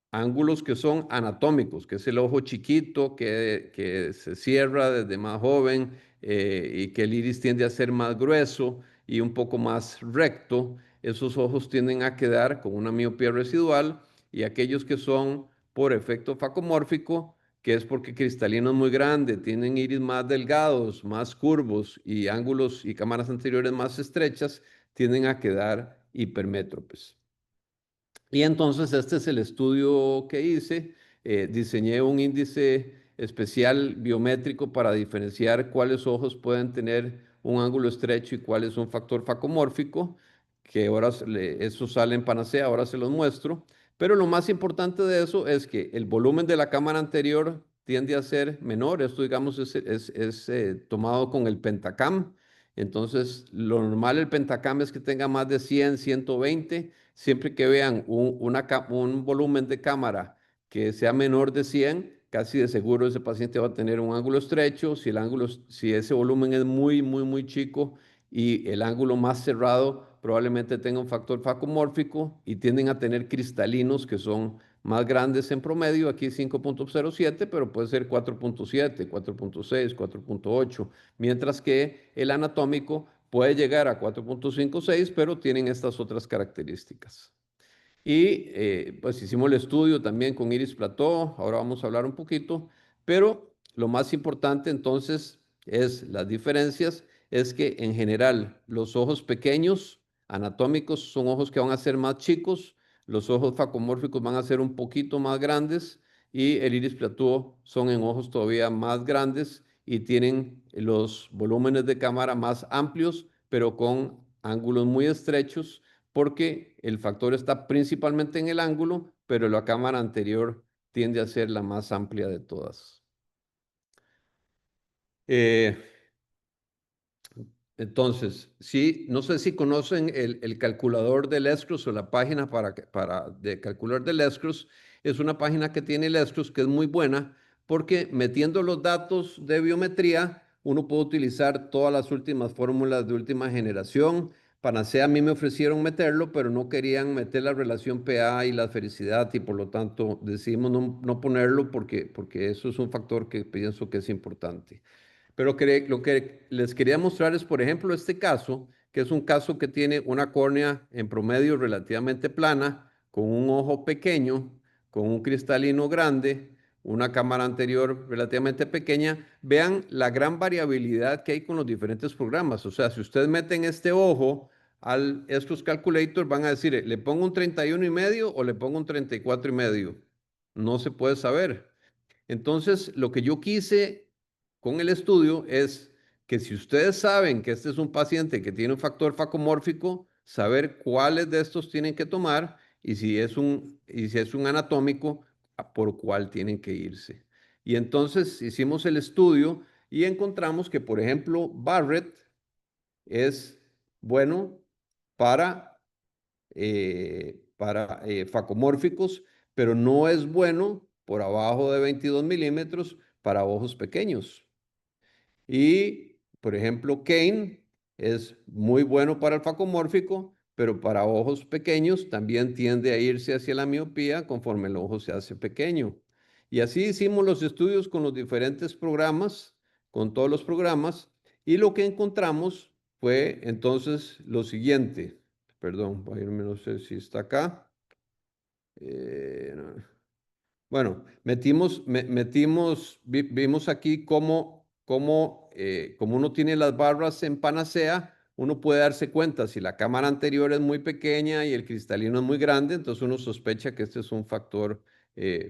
ángulos que son anatómicos, que es el ojo chiquito que se cierra desde más joven y que el iris tiende a ser más grueso, y un poco más recto, esos ojos tienden a quedar con una miopía residual, y aquellos que son por efecto facomórfico, que es porque cristalino es muy grande, tienen iris más delgados, más curvos y ángulos y cámaras anteriores más estrechas, tienden a quedar hipermétropes. Y entonces este es el estudio que hice. Diseñé un índice especial biométrico para diferenciar cuáles ojos pueden tener un ángulo estrecho y cuál es un factor facomórfico, que ahora eso sale en Panacea, ahora se los muestro. Pero lo más importante de eso es que el volumen de la cámara anterior tiende a ser menor. Esto, digamos, es tomado con el Pentacam. Entonces, lo normal el Pentacam es que tenga más de 100, 120. Siempre que vean un volumen de cámara que sea menor de 100, casi de seguro ese paciente va a tener un ángulo estrecho. Si ese volumen es muy, muy, muy chico y el ángulo más cerrado, probablemente tenga un factor facomórfico, y tienden a tener cristalinos que son más grandes en promedio. Aquí 5.07, pero puede ser 4.7, 4.6, 4.8, mientras que el anatómico puede llegar a 4.56, pero tienen estas otras características. Y pues hicimos el estudio también con Iris Plateau, ahora vamos a hablar un poquito, pero lo más importante entonces es las diferencias, es que en general los ojos pequeños anatómicos son ojos que van a ser más chicos, los ojos facomórficos van a ser un poquito más grandes, y el Iris Plateau son en ojos todavía más grandes y tienen los volúmenes de cámara más amplios, pero con ángulos muy estrechos, porque el factor está principalmente en el ángulo, pero la cámara anterior tiende a ser la más amplia de todas. Entonces, sí, no sé si conocen el calculador del ESCRUS, o la página de calculador del ESCRUS. Es una página que tiene el ESCRUS que es muy buena, porque metiendo los datos de biometría, uno puede utilizar todas las últimas fórmulas de última generación. Panacea a mí me ofrecieron meterlo, pero no querían meter la relación PA y la esfericidad, y por lo tanto decidimos no ponerlo, porque eso es un factor que pienso que es importante. Pero lo que les quería mostrar es, por ejemplo, este caso, que es un caso que tiene una córnea en promedio relativamente plana, con un ojo pequeño, con un cristalino grande, una cámara anterior relativamente pequeña. Vean la gran variabilidad que hay con los diferentes programas. O sea, si ustedes meten este ojo estos calculators, van a decir, ¿le pongo un 31,5 o le pongo un 34,5? No se puede saber. Entonces, lo que yo quise con el estudio es que, si ustedes saben que este es un paciente que tiene un factor facomórfico, saber cuáles de estos tienen que tomar, y si es un anatómico, por cuál tienen que irse. Y entonces hicimos el estudio y encontramos que, por ejemplo, Barrett es bueno para facomórficos, pero no es bueno por abajo de 22 milímetros para ojos pequeños. Y, por ejemplo, Kane es muy bueno para el facomórfico, pero para ojos pequeños también tiende a irse hacia la miopía conforme el ojo se hace pequeño. Y así hicimos los estudios con los diferentes programas, con todos los programas, y lo que encontramos fue entonces lo siguiente. Perdón, voy a irme, no sé si está acá. No. Bueno, vimos aquí cómo uno tiene las barras en Panacea, uno puede darse cuenta si la cámara anterior es muy pequeña y el cristalino es muy grande, entonces uno sospecha que este es un factor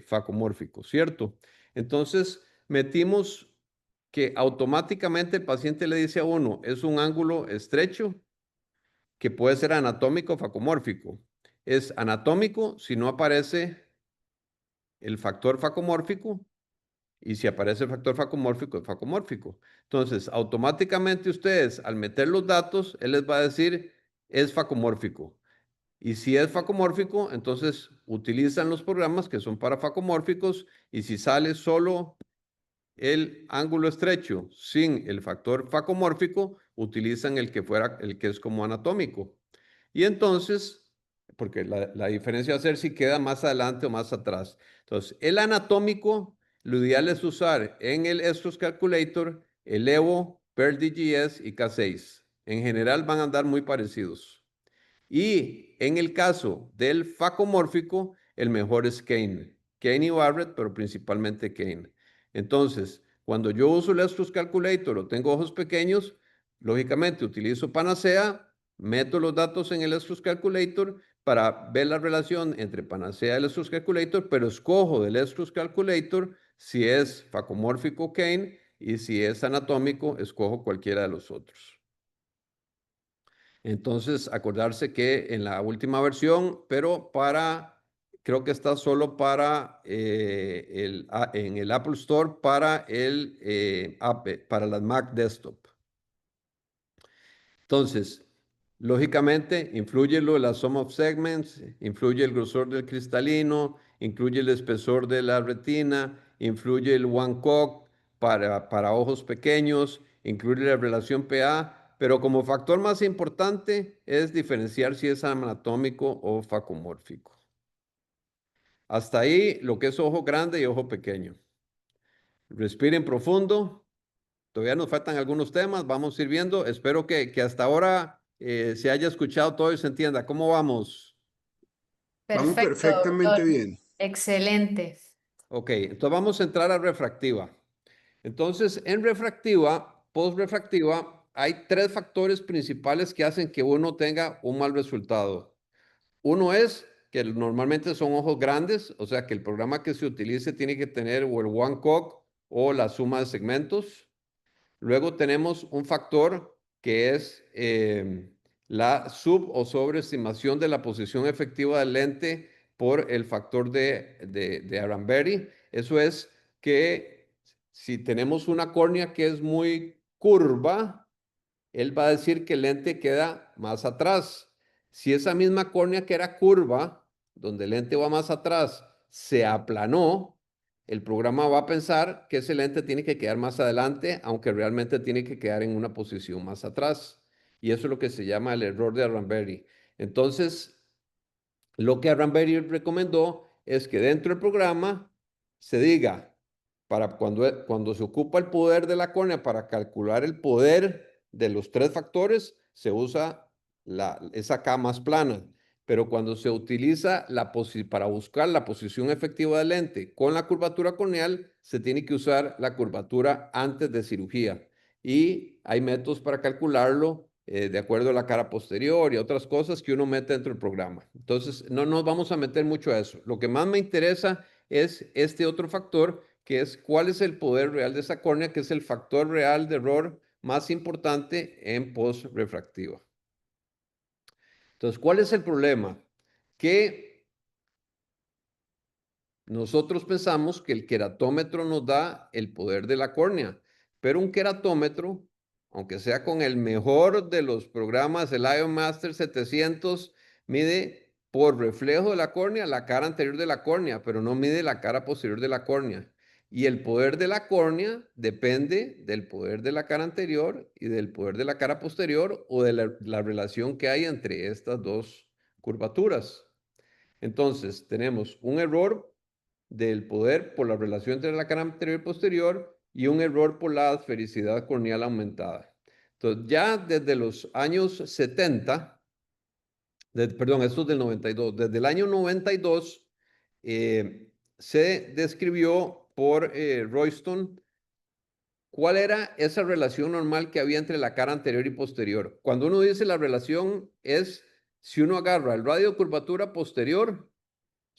facomórfico, ¿cierto? Entonces, metimos que automáticamente el paciente le dice a uno, es un ángulo estrecho, que puede ser anatómico o facomórfico. Es anatómico si no aparece el factor facomórfico, y si aparece el factor facomórfico, es facomórfico. Entonces, automáticamente ustedes, al meter los datos, él les va a decir, es facomórfico. Y si es facomórfico, entonces utilizan los programas que son para facomórficos, y si sale solo el ángulo estrecho sin el factor facomórfico, utilizan el que es como anatómico. Y entonces, porque la diferencia va a ser si queda más adelante o más atrás. Entonces, el anatómico, lo ideal es usar en el ESTRUS Calculator el EVO, PERL DGS y K6. En general van a andar muy parecidos. Y en el caso del facomórfico, el mejor es Kane. Kane y Barrett, pero principalmente Kane. Entonces, cuando yo uso el Estrus Calculator o tengo ojos pequeños, lógicamente utilizo Panacea, meto los datos en el Estrus Calculator para ver la relación entre Panacea y el Estrus Calculator, pero escojo del Estrus Calculator si es facomórfico Kane y si es anatómico, escojo cualquiera de los otros. Entonces, acordarse que en la última versión, pero creo que está solo para en el Apple Store para para las Mac Desktop. Entonces, lógicamente, influye lo de la sum of segments, influye el grosor del cristalino, influye el espesor de la retina, influye el one cock para ojos pequeños, incluye la relación PA, pero como factor más importante es diferenciar si es anatómico o facomórfico. Hasta ahí lo que es ojo grande y ojo pequeño. Respiren profundo. Todavía nos faltan algunos temas, vamos a ir viendo. Espero que hasta ahora se haya escuchado todo y se entienda. ¿Cómo vamos? Vamos Perfecto, perfectamente doctor. bien. Excelente. Ok, entonces vamos a entrar a refractiva. Entonces, en refractiva, postrefractiva, hay tres factores principales que hacen que uno tenga un mal resultado. Uno es que normalmente son ojos grandes, o sea que el programa que se utilice tiene que tener o el one cock o la suma de segmentos. Luego tenemos un factor que es la sub o sobreestimación de la posición efectiva del lente por el factor de Aramberry. Eso es que si tenemos una córnea que es muy curva, él va a decir que el lente queda más atrás. Si esa misma córnea que era curva, donde el lente va más atrás, se aplanó, el programa va a pensar que ese lente tiene que quedar más adelante, aunque realmente tiene que quedar en una posición más atrás. Y eso es lo que se llama el error de Aramberry. Entonces, lo que Aramberry recomendó es que dentro del programa se diga, para cuando se ocupa el poder de la córnea para calcular el poder de los tres factores, se usa esa K más plana. Pero cuando se utiliza para buscar la posición efectiva del lente con la curvatura corneal, se tiene que usar la curvatura antes de cirugía. Y hay métodos para calcularlo de acuerdo a la cara posterior y otras cosas que uno mete dentro del programa. Entonces, no nos vamos a meter mucho a eso. Lo que más me interesa es este otro factor, que es cuál es el poder real de esa córnea, que es el factor real de error más importante en postrefractiva. Entonces, ¿cuál es el problema? Que nosotros pensamos que el queratómetro nos da el poder de la córnea, pero un queratómetro, aunque sea con el mejor de los programas, el IOMaster 700, mide por reflejo de la córnea la cara anterior de la córnea, pero no mide la cara posterior de la córnea. Y el poder de la córnea depende del poder de la cara anterior y del poder de la cara posterior o de la relación que hay entre estas dos curvaturas. Entonces, tenemos un error del poder por la relación entre la cara anterior y posterior y un error por la esfericidad corneal aumentada. Entonces, ya desde los años 70, perdón, esto es del 92, desde el año 92 se describió por Royston cuál era esa relación normal que había entre la cara anterior y posterior. Cuando uno dice la relación es si uno agarra el radio de curvatura posterior,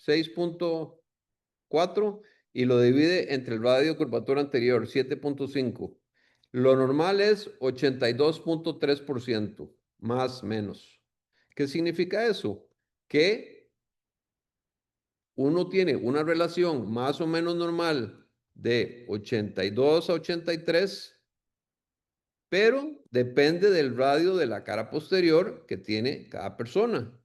6.4, y lo divide entre el radio de curvatura anterior, 7.5. Lo normal es 82.3%, más menos. ¿Qué significa eso? Que uno tiene una relación más o menos normal de 82 a 83, pero depende del radio de la cara posterior que tiene cada persona.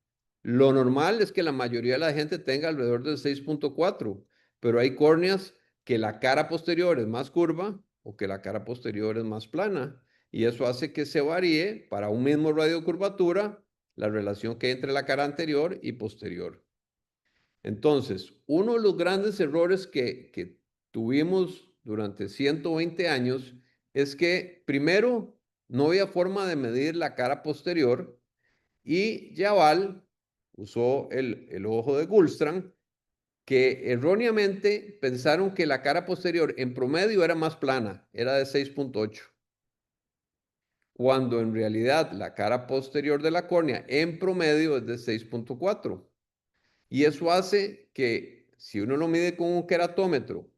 Lo normal es que la mayoría de la gente tenga alrededor del 6.4, pero hay córneas que la cara posterior es más curva o que la cara posterior es más plana, y eso hace que se varíe para un mismo radio de curvatura la relación que hay entre la cara anterior y posterior. Entonces, uno de los grandes errores que tuvimos durante 120 años es que, primero, no había forma de medir la cara posterior y Yaval usó el ojo de Gullstrand, que erróneamente pensaron que la cara posterior en promedio era más plana, era de 6.8, cuando en realidad la cara posterior de la córnea en promedio es de 6.4. Y eso hace que si uno lo mide con un queratómetro,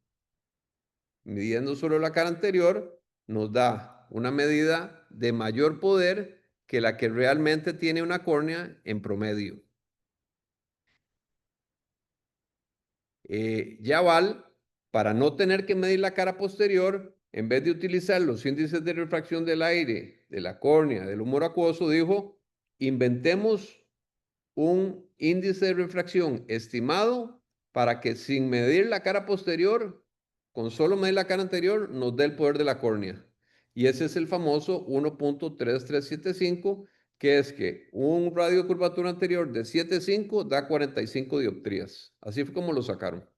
midiendo solo la cara anterior, nos da una medida de mayor poder que la que realmente tiene una córnea en promedio. Yaval, para no tener que medir la cara posterior, en vez de utilizar los índices de refracción del aire, de la córnea, del humor acuoso, dijo, inventemos un índice de refracción estimado para que sin medir la cara posterior, con solo medir la cara anterior, nos dé el poder de la córnea. Y ese es el famoso 1.3375, que es que un radio de curvatura anterior de 7.5 da 45 dioptrías. Así fue como lo sacaron.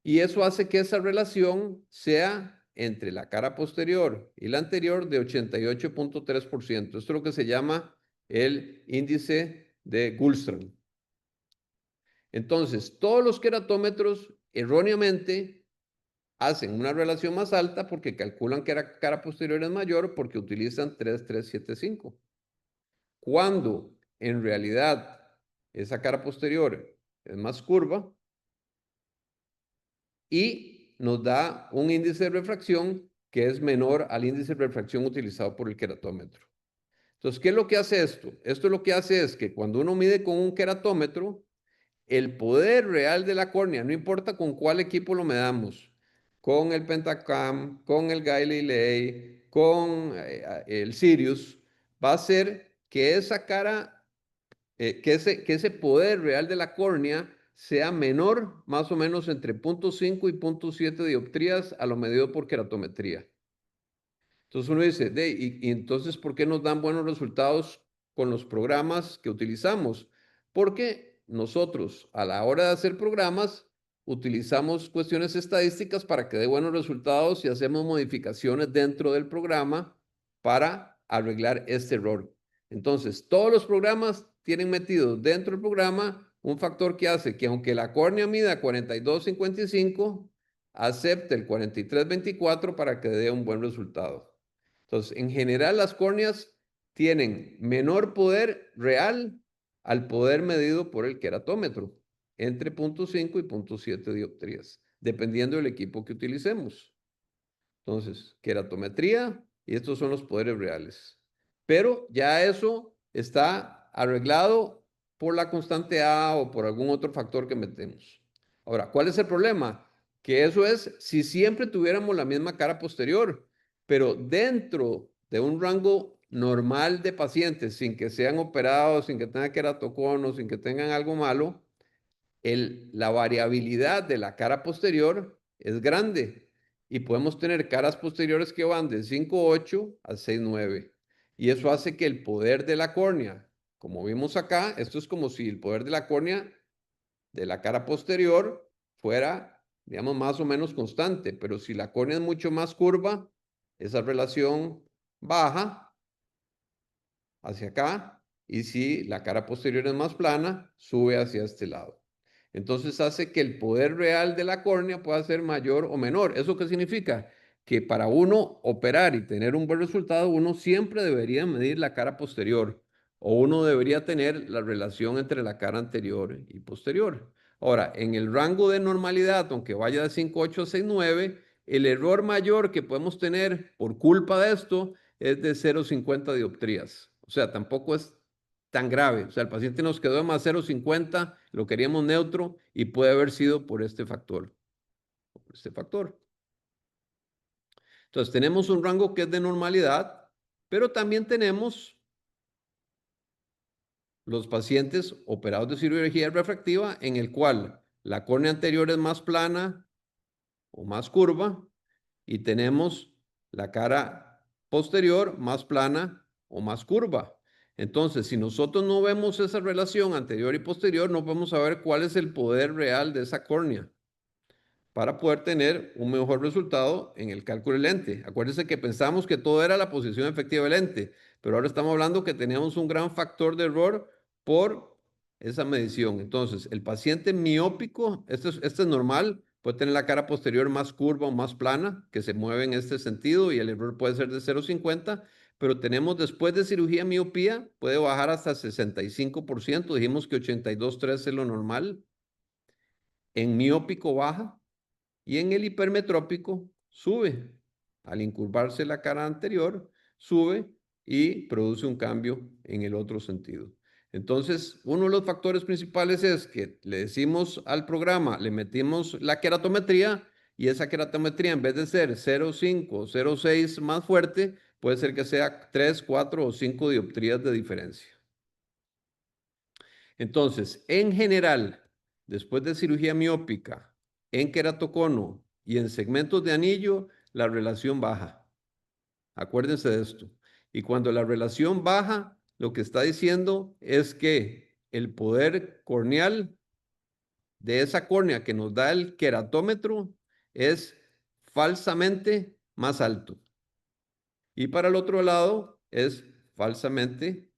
Y eso hace que esa relación sea entre la cara posterior y la anterior de 88.3%. Esto es lo que se llama el índice de Gullstrand. Entonces, todos los queratómetros erróneamente hacen una relación más alta porque calculan que la cara posterior es mayor porque utilizan 3.375. Cuando en realidad esa cara posterior es más curva y nos da un índice de refracción que es menor al índice de refracción utilizado por el queratómetro. Entonces, ¿qué es lo que hace esto? Esto lo que hace es que cuando uno mide con un queratómetro, el poder real de la córnea, no importa con cuál equipo lo medamos, con el Pentacam, con el Galilei, con el Sirius, va a ser que esa cara, que ese poder real de la córnea sea menor, más o menos entre 0.5 y 0.7 dioptrías a lo medido por queratometría. Entonces uno dice, y entonces, ¿por qué nos dan buenos resultados con los programas que utilizamos? Porque nosotros, a la hora de hacer programas, utilizamos cuestiones estadísticas para que dé buenos resultados y hacemos modificaciones dentro del programa para arreglar este error. Entonces, todos los programas tienen metido dentro del programa un factor que hace que aunque la córnea mida 42.55, acepte el 43.24 para que dé un buen resultado. Entonces, en general, las córneas tienen menor poder real al poder medido por el queratómetro, entre 0.5 y 0.7 dioptrías, dependiendo del equipo que utilicemos. Entonces, queratometría y estos son los poderes reales. Pero ya eso está arreglado por la constante A o por algún otro factor que metemos. Ahora, ¿cuál es el problema? Que eso es si siempre tuviéramos la misma cara posterior, pero dentro de un rango normal de pacientes, sin que sean operados, sin que tengan queratocono, sin que tengan algo malo, la variabilidad de la cara posterior es grande y podemos tener caras posteriores que van de 5.8 a 6.9. Y eso hace que el poder de la córnea, como vimos acá, esto es como si el poder de la córnea de la cara posterior fuera, digamos, más o menos constante, pero si la córnea es mucho más curva, esa relación baja hacia acá, y si la cara posterior es más plana, sube hacia este lado. Entonces hace que el poder real de la córnea pueda ser mayor o menor. ¿Eso qué significa? Que para uno operar y tener un buen resultado, uno siempre debería medir la cara posterior o uno debería tener la relación entre la cara anterior y posterior. Ahora, en el rango de normalidad, aunque vaya de 5.8 a 6.9, el error mayor que podemos tener por culpa de esto es de 0.50 dioptrías. O sea, tampoco es tan grave. O sea, el paciente nos quedó de más 0.50, lo queríamos neutro y puede haber sido por este factor. Por este factor. Entonces, tenemos un rango que es de normalidad, pero también tenemos los pacientes operados de cirugía refractiva en el cual la córnea anterior es más plana o más curva y tenemos la cara posterior más plana o más curva. Entonces, si nosotros no vemos esa relación anterior y posterior, no podemos saber cuál es el poder real de esa córnea. para poder tener un mejor resultado en el cálculo del lente. Acuérdense que pensamos que todo era la posición efectiva del lente, pero ahora estamos hablando que teníamos un gran factor de error por esa medición. Entonces, el paciente miópico, este es normal, puede tener la cara posterior más curva o más plana, que se mueve en este sentido y el error puede ser de 0,50, pero tenemos después de cirugía miopía, puede bajar hasta 65%, dijimos que 82,3 es lo normal. En miópico baja y en el hipermetrópico sube. Al incurvarse la cara anterior, sube y produce un cambio en el otro sentido. Entonces, uno de los factores principales es que le decimos al programa, le metimos la queratometría y esa queratometría en vez de ser 0,5 o 0,6 más fuerte, puede ser que sea 3, 4 o 5 dioptrías de diferencia. Entonces, en general, después de cirugía miópica, en queratocono y en segmentos de anillo, la relación baja. Acuérdense de esto. Y cuando la relación baja, lo que está diciendo es que el poder corneal de esa córnea que nos da el queratómetro es falsamente más alto. Y para el otro lado es falsamente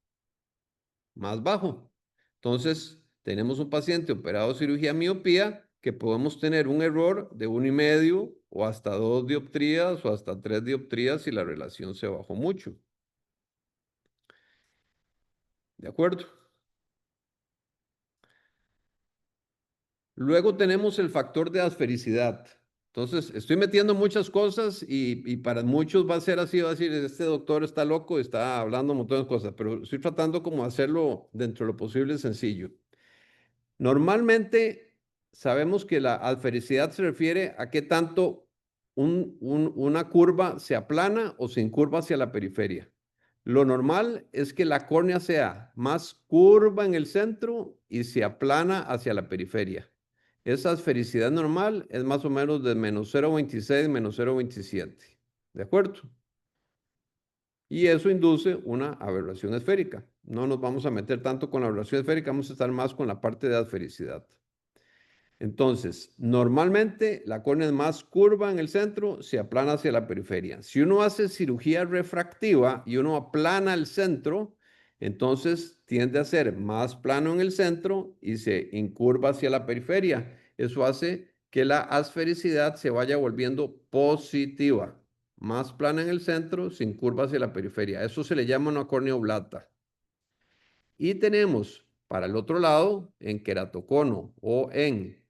más bajo. Entonces, tenemos un paciente operado de cirugía miopía que podemos tener un error de 1,5 o hasta 2 dioptrías o hasta 3 dioptrías si la relación se bajó mucho. ¿De acuerdo? Luego tenemos el factor de asfericidad. Entonces, estoy metiendo muchas cosas y para muchos va a ser así, va a decir, este doctor está loco, está hablando un montón de cosas, pero estoy tratando como hacerlo dentro de lo posible sencillo. Normalmente sabemos que la asfericidad se refiere a qué tanto una curva se aplana o se incurva hacia la periferia. Lo normal es que la córnea sea más curva en el centro y se aplana hacia la periferia. Esa asfericidad normal es más o menos de menos 0,26, menos 0,27. ¿De acuerdo? Y eso induce una aberración esférica. No nos vamos a meter tanto con la aberración esférica, vamos a estar más con la parte de asfericidad. Entonces, normalmente la córnea es más curva en el centro, se aplana hacia la periferia. Si uno hace cirugía refractiva y uno aplana el centro, entonces tiende a ser más plano en el centro y se incurva hacia la periferia. Eso hace que la asfericidad se vaya volviendo positiva. Más plana en el centro, sin curva hacia la periferia. Eso se le llama una córnea oblata. Y tenemos para el otro lado, en queratocono o en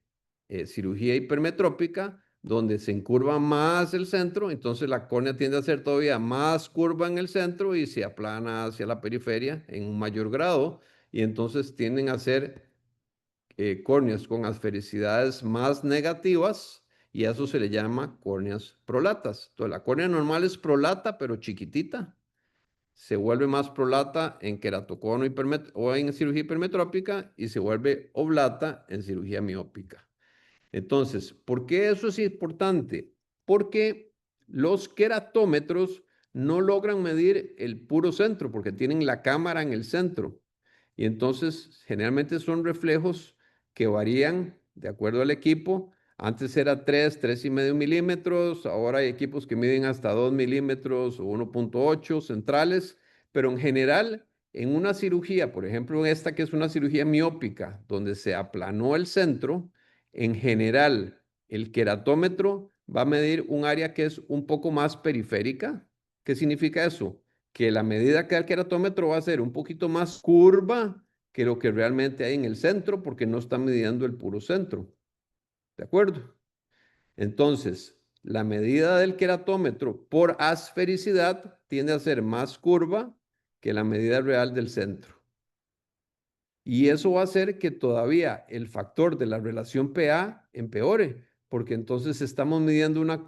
cirugía hipermetrópica, donde se encurva más el centro, entonces la córnea tiende a ser todavía más curva en el centro y se aplana hacia la periferia en un mayor grado, y entonces tienden a ser córneas con asfericidades más negativas, y a eso se le llama córneas prolatas. Entonces la córnea normal es prolata, pero chiquitita. Se vuelve más prolata en queratocono o en cirugía hipermetrópica y se vuelve oblata en cirugía miópica. Entonces, ¿por qué eso es importante? Porque los queratómetros no logran medir el puro centro porque tienen la cámara en el centro. Y entonces, generalmente son reflejos que varían de acuerdo al equipo. Antes era 3,5 milímetros, ahora hay equipos que miden hasta 2 milímetros o 1,8 centrales, pero en general, en una cirugía, por ejemplo, esta que es una cirugía miópica, donde se aplanó el centro, en general, el queratómetro va a medir un área que es un poco más periférica. ¿Qué significa eso? Que la medida que da el queratómetro va a ser un poquito más curva que lo que realmente hay en el centro, porque no está midiendo el puro centro. ¿De acuerdo? Entonces, la medida del queratómetro por asfericidad tiende a ser más curva que la medida real del centro. Y eso va a hacer que todavía el factor de la relación PA empeore, porque entonces estamos midiendo una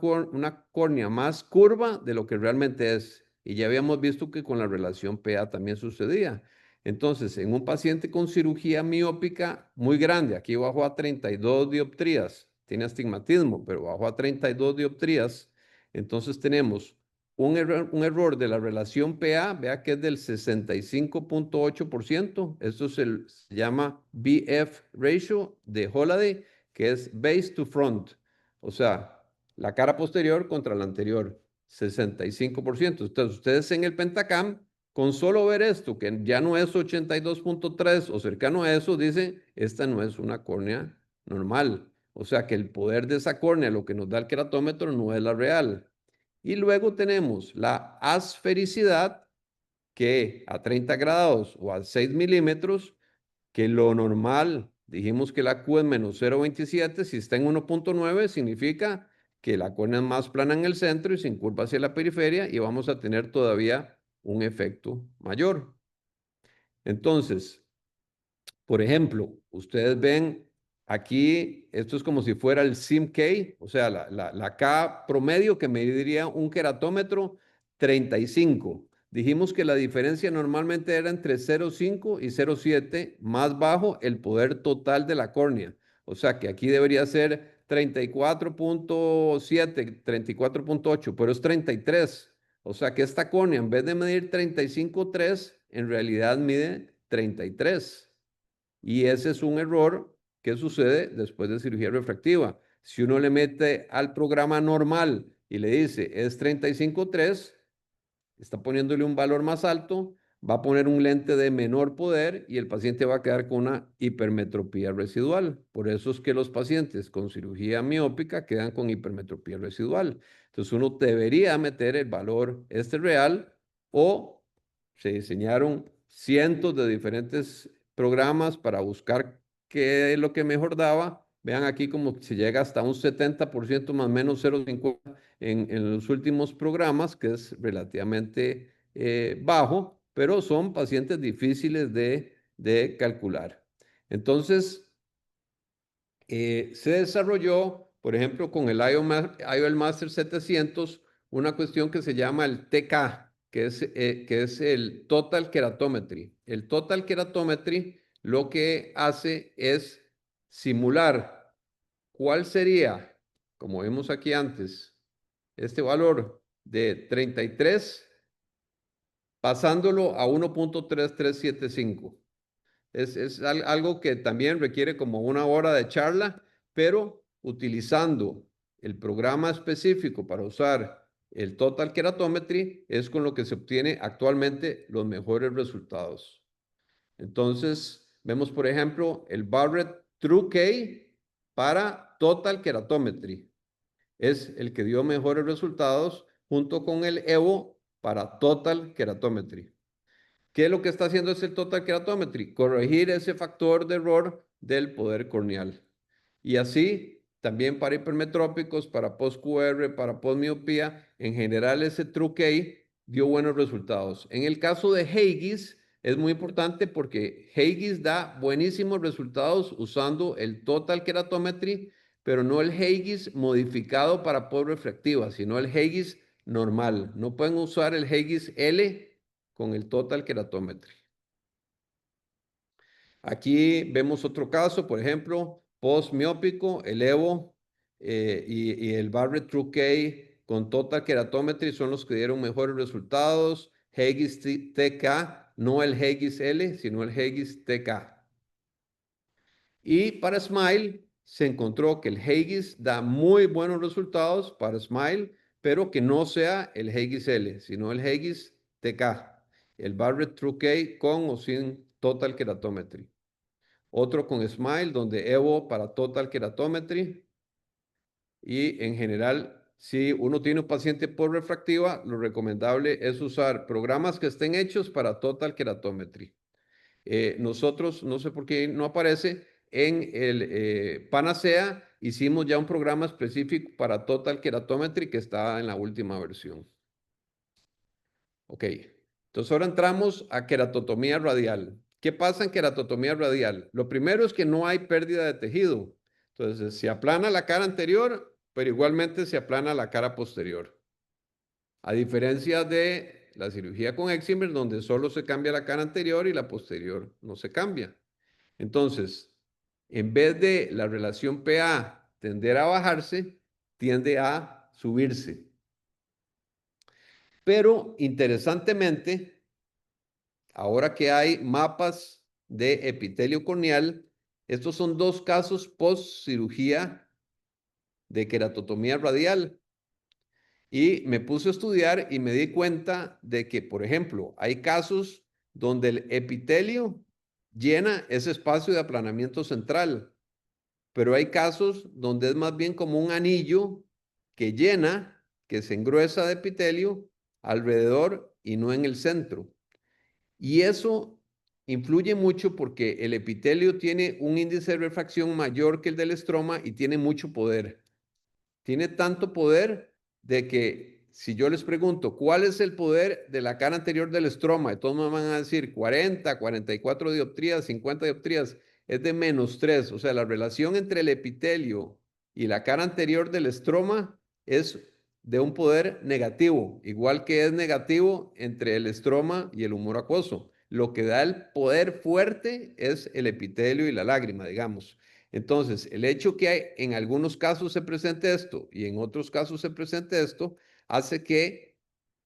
córnea más curva de lo que realmente es. Y ya habíamos visto que con la relación PA también sucedía. Entonces, en un paciente con cirugía miópica muy grande, aquí bajó a 32 dioptrías, tiene astigmatismo, pero bajó a 32 dioptrías, entonces tenemos un error de la relación PA, vea que es del 65,8%. Esto se llama BF ratio de Holaday, que es base to front. O sea, la cara posterior contra la anterior, 65%. Entonces, ustedes en el Pentacam, con solo ver esto, que ya no es 82.3 o cercano a eso, dicen, esta no es una córnea normal. O sea que el poder de esa córnea, lo que nos da el queratómetro, no es la real. Y luego tenemos la asfericidad, que a 30 grados o a 6 milímetros, que lo normal, dijimos que la Q es menos 0,27, si está en 1,9 significa que la córnea es más plana en el centro y sin curva hacia la periferia y vamos a tener todavía un efecto mayor. Entonces, por ejemplo, ustedes ven aquí, esto es como si fuera el SIM-K, o sea, la K promedio que mediría un queratómetro, 35. Dijimos que la diferencia normalmente era entre 0,5 y 0,7, más bajo el poder total de la córnea. O sea que aquí debería ser 34.7, 34.8, pero es 33. O sea que esta córnea, en vez de medir 35.3, en realidad mide 33. Y ese es un error que sucede después de cirugía refractiva. Si uno le mete al programa normal y le dice es 35.3, está poniéndole un valor más alto, va a poner un lente de menor poder y el paciente va a quedar con una hipermetropía residual. Por eso es que los pacientes con cirugía miópica quedan con hipermetropía residual. Entonces uno debería meter el valor real, o se diseñaron cientos de diferentes programas para buscar qué es lo que mejor daba. Vean aquí como se llega hasta un 70% más o menos 0,50 en los últimos programas, que es relativamente bajo, pero son pacientes difíciles de calcular. Entonces, se desarrolló, por ejemplo, con el IOL Master 700, una cuestión que se llama el TK, que es el Total Keratometry. El Total Keratometry lo que hace es simular cuál sería, como vimos aquí antes, este valor de 33 pasándolo a 1.3375. Es algo que también requiere como una hora de charla, pero utilizando el programa específico para usar el Total Keratometry es con lo que se obtiene actualmente los mejores resultados. Entonces, vemos por ejemplo el Barrett TrueK para Total Keratometry. Es el que dio mejores resultados junto con el Evo para Total Keratometry. ¿Qué es lo que está haciendo ese Total Keratometry? Corregir ese factor de error del poder corneal. Y así, también para hipermetrópicos, para post-QR, para post-miopía, en general ese TrueK dio buenos resultados. En el caso de Haigis, es muy importante porque Haigis da buenísimos resultados usando el Total Keratometry, pero no el Haigis modificado para post-refractiva, sino el Haigis normal. No pueden usar el Haigis L con el Total Keratometry. Aquí vemos otro caso, por ejemplo, post-miópico, el Evo y el Barrett TrueK con Total Keratometry son los que dieron mejores resultados. Haigis TK, no el Haigis L, sino el Haigis TK. Y para Smile se encontró que el Haigis da muy buenos resultados para Smile, pero que no sea el Haigis L, sino el Haigis TK. El Barrett TrueK con o sin Total Keratometry. Otro con Smile, donde Evo para Total Keratometry. Y en general, si uno tiene un paciente por refractiva, lo recomendable es usar programas que estén hechos para Total Keratometry. Nosotros, no sé por qué no aparece, en el Panacea hicimos ya un programa específico para Total Keratometry que está en la última versión. Ok, entonces ahora entramos a queratotomía radial. ¿Qué pasa en queratotomía radial? Lo primero es que no hay pérdida de tejido. Entonces se aplana la cara anterior, pero igualmente se aplana la cara posterior. A diferencia de la cirugía con Excimer, donde solo se cambia la cara anterior y la posterior no se cambia. Entonces, en vez de la relación PA tender a bajarse, tiende a subirse. Pero interesantemente, ahora que hay mapas de epitelio corneal, estos son dos casos post cirugía de queratotomía radial. Y me puse a estudiar y me di cuenta de que, por ejemplo, hay casos donde el epitelio llena ese espacio de aplanamiento central, pero hay casos donde es más bien como un anillo que llena, que se engruesa de epitelio alrededor y no en el centro. Y eso influye mucho porque el epitelio tiene un índice de refracción mayor que el del estroma y tiene mucho poder. Tiene tanto poder de que si yo les pregunto, ¿cuál es el poder de la cara anterior del estroma? De todos me van a decir 40, 44 dioptrías, 50 dioptrías, es de -3. O sea, la relación entre el epitelio y la cara anterior del estroma es de un poder negativo, igual que es negativo entre el estroma y el humor acuoso. Lo que da el poder fuerte es el epitelio y la lágrima, digamos. Entonces, el hecho que en algunos casos se presente esto y en otros casos se presente esto, hace que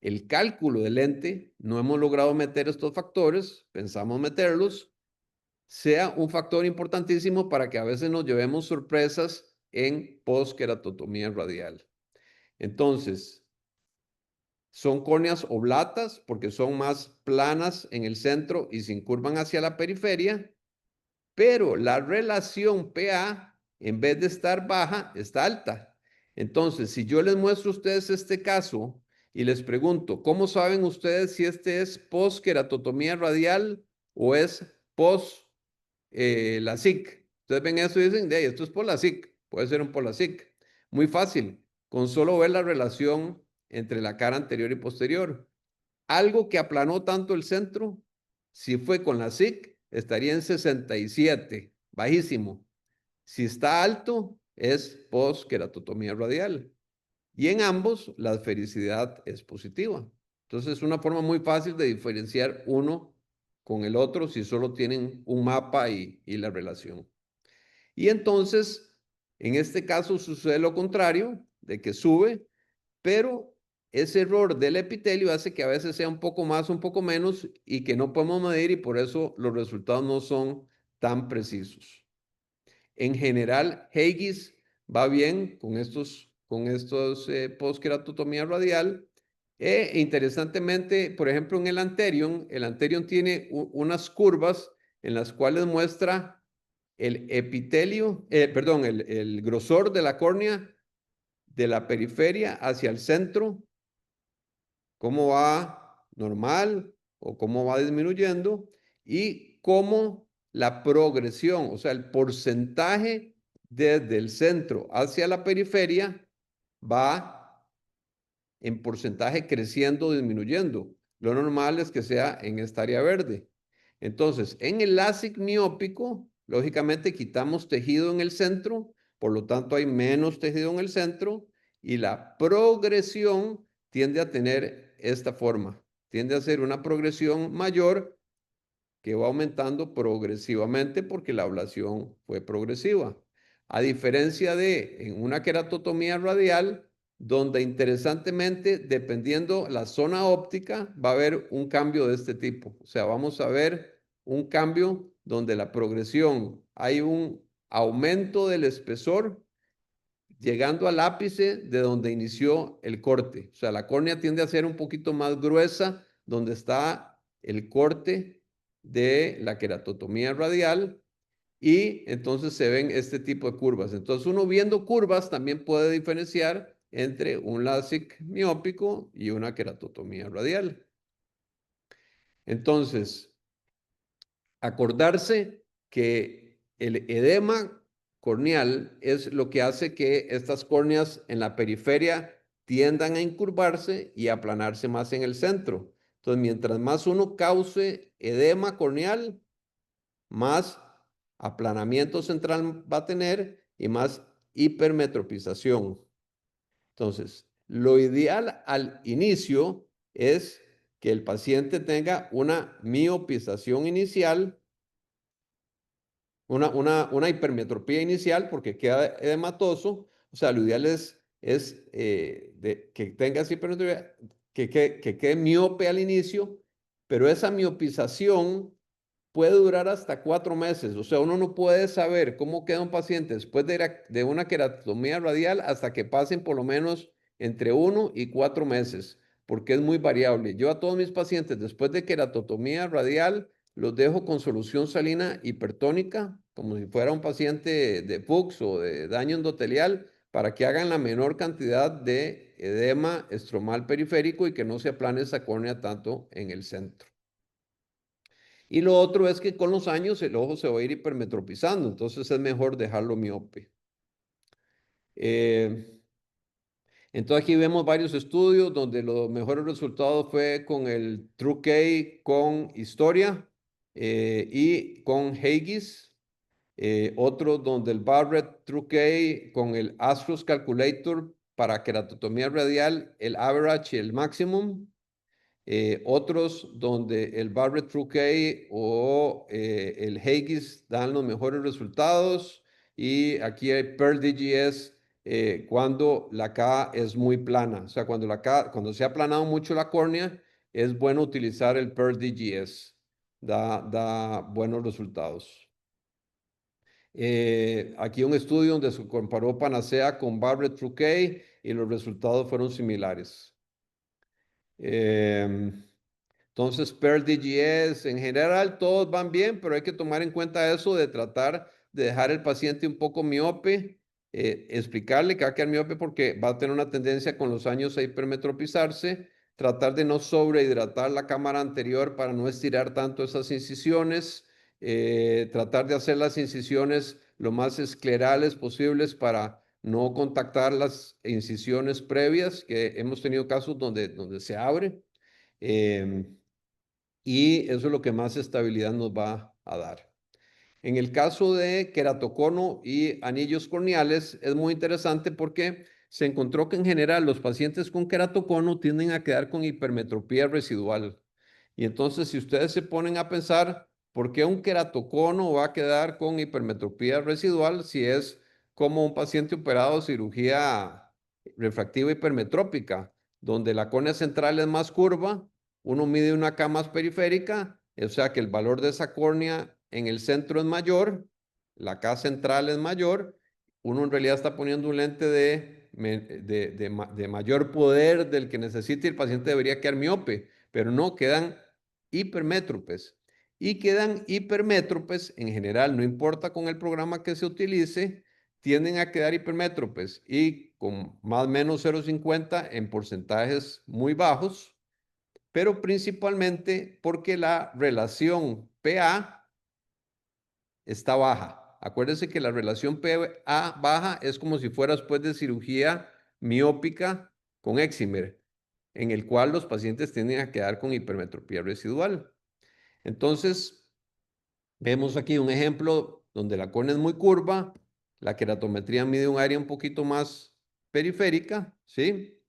el cálculo del lente, no hemos logrado meter estos factores, pensamos meterlos, sea un factor importantísimo para que a veces nos llevemos sorpresas en posqueratotomía radial. Entonces, son córneas oblatas porque son más planas en el centro y se incurvan hacia la periferia, pero la relación PA, en vez de estar baja, está alta. Entonces, si yo les muestro a ustedes este caso y les pregunto, ¿cómo saben ustedes si este es post-queratotomía radial o es post la SIC? Ustedes ven eso y dicen, de esto es por la SIC, puede ser un por la SIC. Muy fácil, con solo ver la relación entre la cara anterior y posterior. Algo que aplanó tanto el centro, si fue con la SIC, estaría en 67, bajísimo. Si está alto, es posqueratotomía radial. Y en ambos, la esfericidad es positiva. Entonces, es una forma muy fácil de diferenciar uno con el otro si solo tienen un mapa y la relación. Y entonces, en este caso sucede lo contrario, de que sube, pero ese error del epitelio hace que a veces sea un poco más, un poco menos y que no podemos medir y por eso los resultados no son tan precisos. En general, Haigis va bien con estos postqueratotomía radial. Interesantemente, por ejemplo, en el Anterion tiene unas curvas en las cuales muestra el epitelio, perdón, el grosor de la córnea de la periferia hacia el centro, cómo va normal o cómo va disminuyendo y cómo la progresión, o sea, el porcentaje desde el centro hacia la periferia va en porcentaje creciendo o disminuyendo. Lo normal es que sea en esta área verde. Entonces, en el LASIK miópico, lógicamente quitamos tejido en el centro, por lo tanto hay menos tejido en el centro y la progresión tiende a tener esta forma. Tiende a ser una progresión mayor que va aumentando progresivamente porque la ablación fue progresiva. A diferencia de en una queratotomía radial, donde interesantemente, dependiendo la zona óptica, va a haber un cambio de este tipo. O sea, vamos a ver un cambio donde la progresión, hay un aumento del espesor llegando al ápice de donde inició el corte. O sea, la córnea tiende a ser un poquito más gruesa donde está el corte de la queratotomía radial y entonces se ven este tipo de curvas. Entonces uno viendo curvas también puede diferenciar entre un LASIK miópico y una queratotomía radial. Entonces, acordarse que el edema corneal es lo que hace que estas córneas en la periferia tiendan a incurvarse y aplanarse más en el centro. Entonces, mientras más uno cause edema corneal, más aplanamiento central va a tener y más hipermetropización. Entonces, lo ideal al inicio es que el paciente tenga una miopización inicial, una hipermetropía inicial porque queda edematoso. O sea, lo ideal es que tenga hipermetropía, que quede miope al inicio, pero esa miopización puede durar hasta 4 meses. O sea, uno no puede saber cómo queda un paciente después de una queratotomía radial hasta que pasen por lo menos entre 1 y 4 meses, porque es muy variable. Yo a todos mis pacientes después de queratotomía radial los dejo con solución salina hipertónica, como si fuera un paciente de Fuchs o de daño endotelial, para que hagan la menor cantidad de edema estromal periférico y que no se aplane esa córnea tanto en el centro. Y lo otro es que con los años el ojo se va a ir hipermetropizando, entonces es mejor dejarlo miope. Entonces aquí vemos varios estudios donde los mejores resultados fue con el TrueK con historia y con Haigis. Otro donde el Barrett TrueK con el Astros Calculator para queratotomía radial, el average y el maximum. Otros donde el Barrett TrueK o el Haigis dan los mejores resultados. Y aquí hay Pearl DGS cuando la K es muy plana. O sea, cuando se ha aplanado mucho la córnea, es bueno utilizar el Pearl DGS. Da buenos resultados. Aquí un estudio donde se comparó Panacea con Barrett TrueK y los resultados fueron similares. Entonces, Pearl DGS, en general, todos van bien, pero hay que tomar en cuenta eso de tratar de dejar el paciente un poco miope, explicarle que va a quedar miope porque va a tener una tendencia con los años a hipermetropizarse, tratar de no sobrehidratar la cámara anterior para no estirar tanto esas incisiones, tratar de hacer las incisiones lo más esclerales posibles para no contactar las incisiones previas, que hemos tenido casos donde se abre. Y eso es lo que más estabilidad nos va a dar. En el caso de queratocono y anillos corneales es muy interesante porque se encontró que en general los pacientes con queratocono tienden a quedar con hipermetropía residual. Y entonces si ustedes se ponen a pensar, ¿por qué un queratocono va a quedar con hipermetropía residual si es como un paciente operado de cirugía refractiva hipermetrópica, donde la córnea central es más curva, uno mide una K más periférica, o sea que el valor de esa córnea en el centro es mayor, la K central es mayor, uno en realidad está poniendo un lente de mayor poder del que necesita y el paciente debería quedar miope, pero no, quedan hipermétropes. Y quedan hipermétropes en general, no importa con el programa que se utilice, tienden a quedar hipermétropes y con más o menos 0,50 en porcentajes muy bajos, pero principalmente porque la relación PA está baja. Acuérdense que la relación PA baja es como si fuera después de cirugía miópica con Excimer, en el cual los pacientes tienden a quedar con hipermetropía residual. Entonces, vemos aquí un ejemplo donde la córnea es muy curva, la queratometría mide un área un poquito más periférica, ¿sí?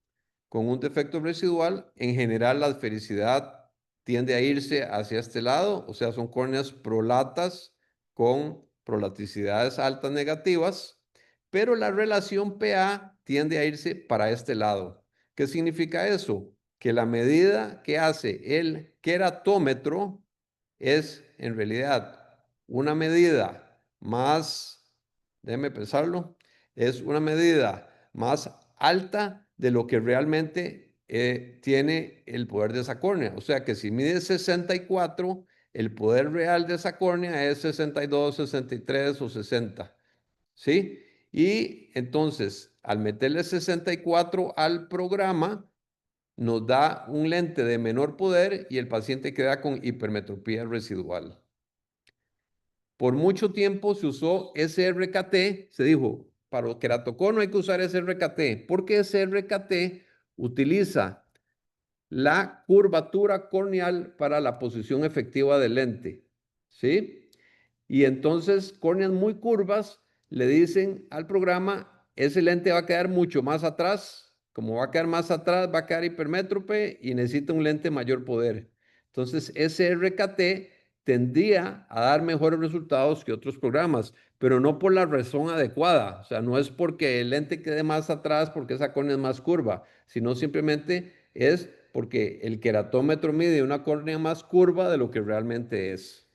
Con un defecto residual, en general la esfericidad tiende a irse hacia este lado, o sea, son córneas prolatas con prolaticidades altas negativas, pero la relación PA tiende a irse para este lado. ¿Qué significa eso? Que la medida que hace el queratómetro es en realidad una medida más, déjeme pensarlo, es una medida más alta de lo que realmente tiene el poder de esa córnea. O sea que si mide 64, el poder real de esa córnea es 62, 63 o 60. ¿Sí? Y entonces, al meterle 64 al programa, nos da un lente de menor poder y el paciente queda con hipermetropía residual. Por mucho tiempo se usó SRKT, se dijo, para el queratocono hay que usar SRKT, porque SRKT utiliza la curvatura corneal para la posición efectiva del lente, ¿sí? Y entonces córneas muy curvas le dicen al programa, ese lente va a quedar mucho más atrás, como va a quedar más atrás, va a quedar hipermétrope y necesita un lente mayor poder. Entonces, SRKT tendría a dar mejores resultados que otros programas, pero no por la razón adecuada. O sea, no es porque el lente quede más atrás porque esa córnea es más curva, sino simplemente es porque el queratómetro mide una córnea más curva de lo que realmente es.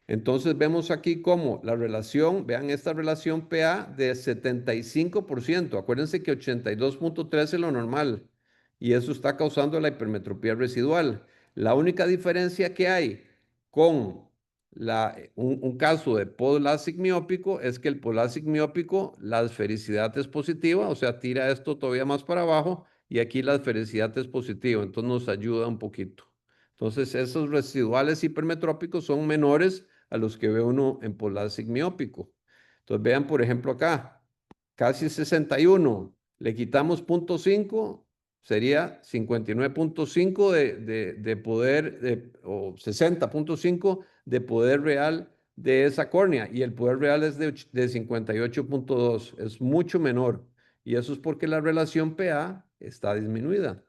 Entonces vemos aquí cómo la relación, vean esta relación PA de 75%. Acuérdense que 82.3 es lo normal y eso está causando la hipermetropía residual. La única diferencia que hay con un caso de podlásic miópico es que el podlásic miópico, la esfericidad es positiva, o sea, tira esto todavía más para abajo y aquí la esfericidad es positiva, entonces nos ayuda un poquito. Entonces, esos residuales hipermetrópicos son menores a los que ve uno en podlásic miópico. Entonces, vean, por ejemplo, acá, casi 61, le quitamos 0.5, sería 59.5 de poder, o 60.5 de poder real de esa córnea, y el poder real es de 58.2, es mucho menor, y eso es porque la relación PA está disminuida.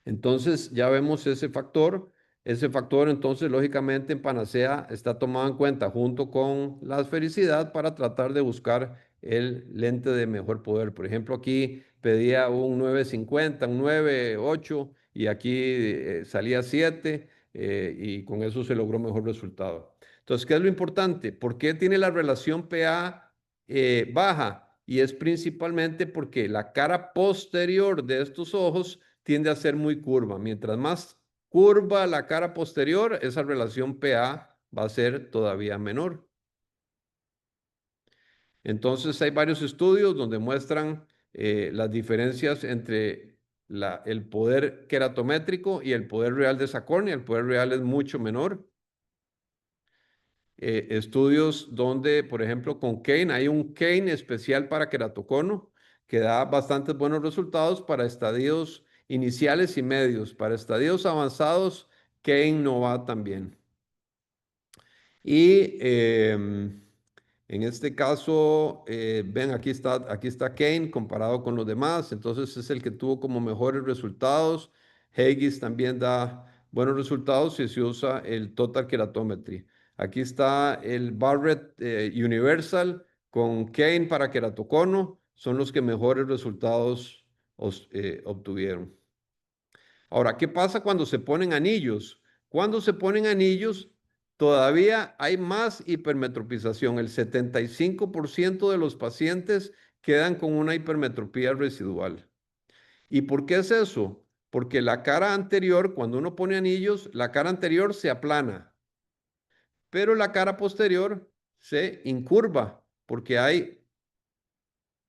Entonces ya vemos ese factor. Ese factor entonces lógicamente en Panacea está tomado en cuenta junto con la esfericidad para tratar de buscar el lente de mejor poder. Por ejemplo, aquí pedía un 950, un 9.8 y aquí salía 7 y con eso se logró mejor resultado. Entonces, ¿qué es lo importante? ¿Por qué tiene la relación PA baja? Y es principalmente porque la cara posterior de estos ojos tiende a ser muy curva. Mientras más curva la cara posterior, esa relación PA va a ser todavía menor. Entonces hay varios estudios donde muestran las diferencias entre el poder queratométrico y el poder real de esa córnea. El poder real es mucho menor. Estudios donde, por ejemplo, con Kane, hay un Kane especial para queratocono que da bastantes buenos resultados para estadios iniciales y medios. Para estadios avanzados, Kane no va tan bien. Y en este caso, ven, aquí está Kane comparado con los demás, entonces es el que tuvo como mejores resultados. Haigis también da buenos resultados si se usa el Total Keratometry. Aquí está el Barrett Universal con Kane para queratocono, son los que mejores resultados obtuvieron. Ahora, ¿qué pasa cuando se ponen anillos? Cuando se ponen anillos, todavía hay más hipermetropización. El 75% de los pacientes quedan con una hipermetropía residual. ¿Y por qué es eso? Porque la cara anterior, cuando uno pone anillos, la cara anterior se aplana, pero la cara posterior se incurva, porque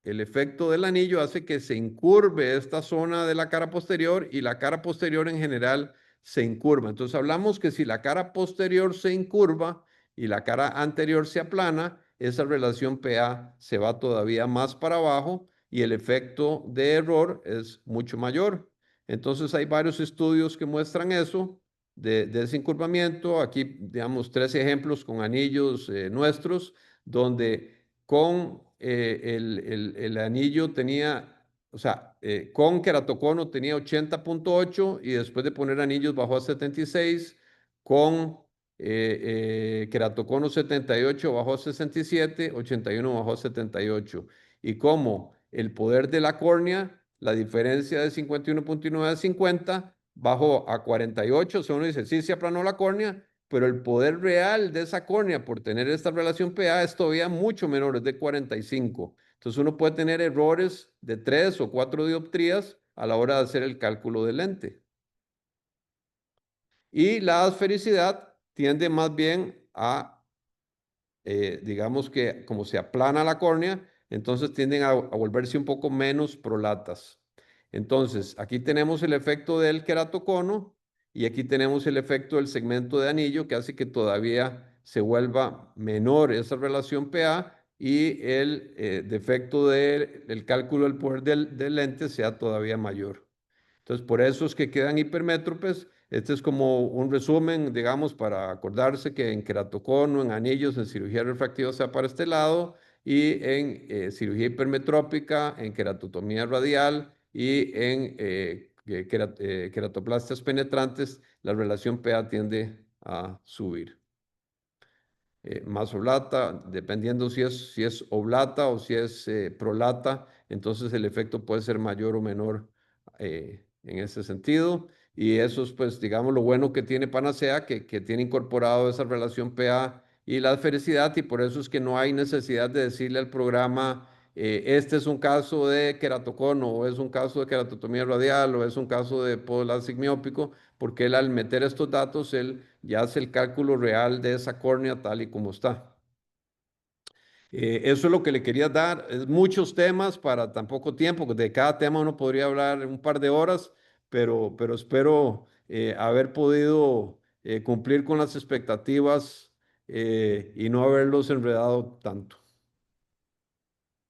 el efecto del anillo hace que se incurve esta zona de la cara posterior y la cara posterior en general se incurva. Entonces hablamos que si la cara posterior se incurva y la cara anterior se aplana, esa relación PA se va todavía más para abajo y el efecto de error es mucho mayor. Entonces hay varios estudios que muestran eso, de ese incurvamiento. Aquí, digamos, 3 ejemplos con anillos nuestros, donde con el anillo tenía, o sea, con queratocono tenía 80.8 y después de poner anillos bajó a 76, con queratocono 78 bajó a 67, 81 bajó a 78. Y como el poder de la córnea, la diferencia de 51.9 a 50 bajó a 48, o sea, uno dice, sí se aplanó la córnea, pero el poder real de esa córnea por tener esta relación PA es todavía mucho menor, es de 45. Entonces uno puede tener errores de 3 o 4 dioptrías a la hora de hacer el cálculo del lente. Y la asfericidad tiende más bien a, digamos que como se aplana la córnea, entonces tienden a volverse un poco menos prolatas. Entonces, aquí tenemos el efecto del queratocono y aquí tenemos el efecto del segmento de anillo que hace que todavía se vuelva menor esa relación PA y el defecto del cálculo del poder del lente sea todavía mayor. Entonces, por eso es que quedan hipermétropes. Este es como un resumen, digamos, para acordarse que en queratocono, en anillos, en cirugía refractiva sea para este lado y en cirugía hipermetrópica, en queratotomía radial y en queratoplastias penetrantes, la relación PA tiende a subir. Más oblata, dependiendo si es oblata o si es prolata, entonces el efecto puede ser mayor o menor en ese sentido. Y eso es, pues, digamos, lo bueno que tiene Panacea, que tiene incorporado esa relación PA y la felicidad, y por eso es que no hay necesidad de decirle al programa, este es un caso de queratocono, o es un caso de queratotomía radial, o es un caso de podo láser miópico, porque él al meter estos datos, él ya hace el cálculo real de esa córnea tal y como está. Eso es lo que le quería dar. Es muchos temas para tan poco tiempo. De cada tema uno podría hablar un par de horas, pero espero haber podido cumplir con las expectativas y no haberlos enredado tanto.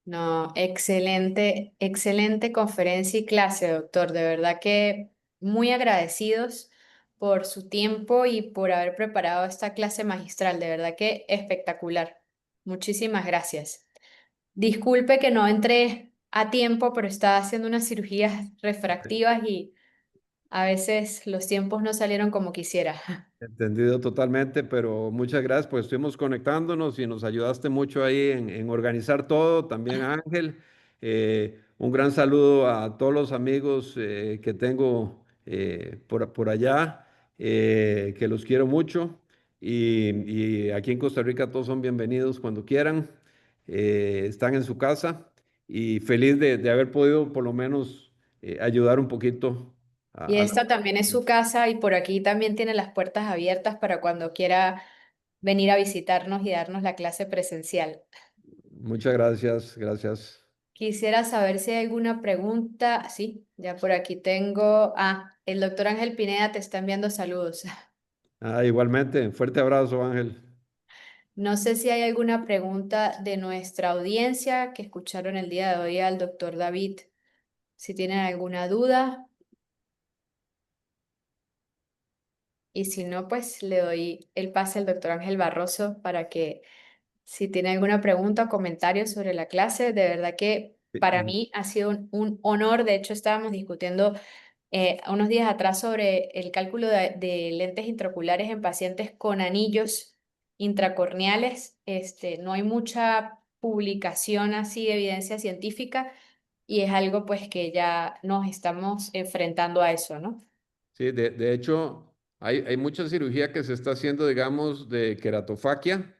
No, excelente, excelente conferencia y clase, doctor. De verdad que muy agradecidos por su tiempo y por haber preparado esta clase magistral. De verdad que espectacular. Muchísimas gracias. Disculpe que no entré a tiempo, pero estaba haciendo unas cirugías refractivas y a veces los tiempos no salieron como quisiera. Entendido totalmente, pero muchas gracias, pues estuvimos conectándonos y nos ayudaste mucho ahí en organizar todo, también a Ángel. Un gran saludo a todos los amigos que tengo por allá, que los quiero mucho. Y aquí en Costa Rica todos son bienvenidos cuando quieran. Están en su casa y feliz de haber podido por lo menos ayudar un poquito Y a esta también es su casa y por aquí también tiene las puertas abiertas para cuando quiera venir a visitarnos y darnos la clase presencial. Muchas gracias, gracias. Quisiera saber si hay alguna pregunta. Sí, ya por aquí tengo. Ah, el doctor Ángel Pineda te está enviando saludos. Igualmente, fuerte abrazo, Ángel. No sé si hay alguna pregunta de nuestra audiencia que escucharon el día de hoy al doctor David. Si tienen alguna duda. Y si no, pues le doy el pase al doctor Ángel Barroso para que si tiene alguna pregunta o comentario sobre la clase, de verdad que para Mm. mí ha sido un honor. De hecho, estábamos discutiendo unos días atrás sobre el cálculo de lentes intraoculares en pacientes con anillos intracorneales. No hay mucha publicación así de evidencia científica y es algo pues que ya nos estamos enfrentando a eso, ¿no? Sí, de hecho, hay mucha cirugía que se está haciendo, digamos, de queratofaquia,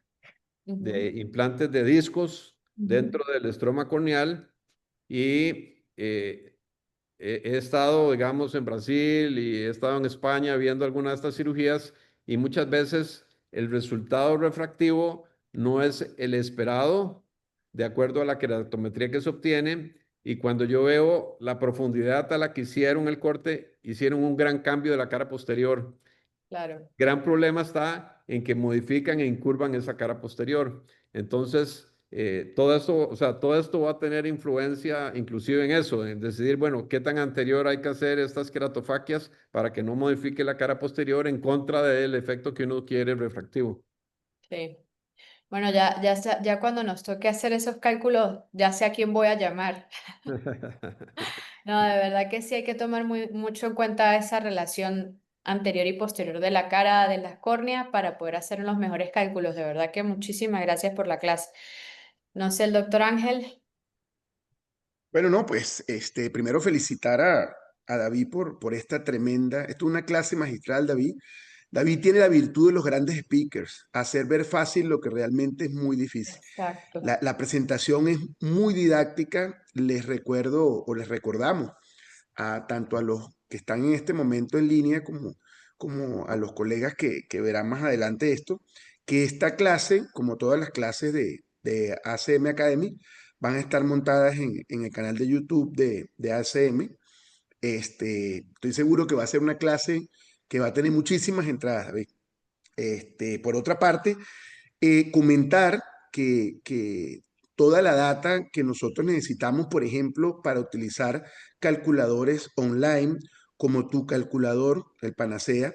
de Ujú, implantes de discos ujú. dentro del estroma corneal y he estado, digamos, en Brasil y he estado en España viendo algunas de estas cirugías y muchas veces el resultado refractivo no es el esperado de acuerdo a la queratometría que se obtiene. Y cuando yo veo la profundidad a la que hicieron el corte, hicieron un gran cambio de la cara posterior. Claro. Gran problema está en que modifican e incurvan esa cara posterior. Entonces, todo esto, o sea, todo esto va a tener influencia inclusive en eso, en decidir, bueno, qué tan anterior hay que hacer estas queratofaquias para que no modifique la cara posterior en contra del efecto que uno quiere refractivo. Sí. Bueno, ya cuando nos toque hacer esos cálculos, ya sé a quién voy a llamar. No, de verdad que sí hay que tomar mucho en cuenta esa relación anterior y posterior de la cara, de las córneas, para poder hacer los mejores cálculos. De verdad que muchísimas gracias por la clase. No sé, el doctor Ángel. Bueno, no, pues primero felicitar a David por esta tremenda, esto es una clase magistral, David. David tiene la virtud de los grandes speakers, hacer ver fácil lo que realmente es muy difícil. Exacto. La presentación es muy didáctica, les recuerdo o les recordamos tanto a los que están en este momento en línea como a los colegas que verán más adelante esto, que esta clase, como todas las clases de ACM Academy, van a estar montadas en el canal de YouTube de ACM. Estoy seguro que va a ser una clase que va a tener muchísimas entradas, David. Por otra parte, comentar que toda la data que nosotros necesitamos, por ejemplo, para utilizar calculadores online como tu calculador, el Panacea,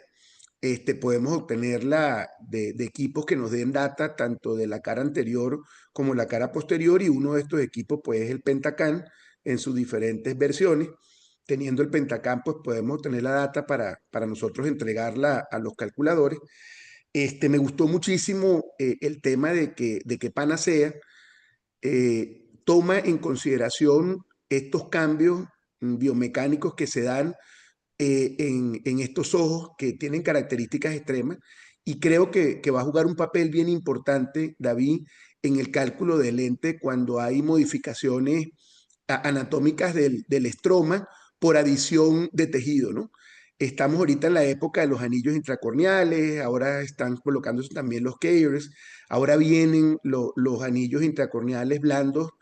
podemos obtenerla de equipos que nos den data tanto de la cara anterior como la cara posterior y uno de estos equipos pues es el Pentacan en sus diferentes versiones. Teniendo el Pentacan pues podemos obtener la data para nosotros entregarla a los calculadores. Me gustó muchísimo el tema de que Panacea toma en consideración estos cambios biomecánicos que se dan en estos ojos que tienen características extremas y creo que va a jugar un papel bien importante, David, en el cálculo del lente cuando hay modificaciones anatómicas del estroma por adición de tejido, ¿no? Estamos ahorita en la época de los anillos intracorneales, ahora están colocándose también los Keyers, ahora vienen los anillos intracorneales blandos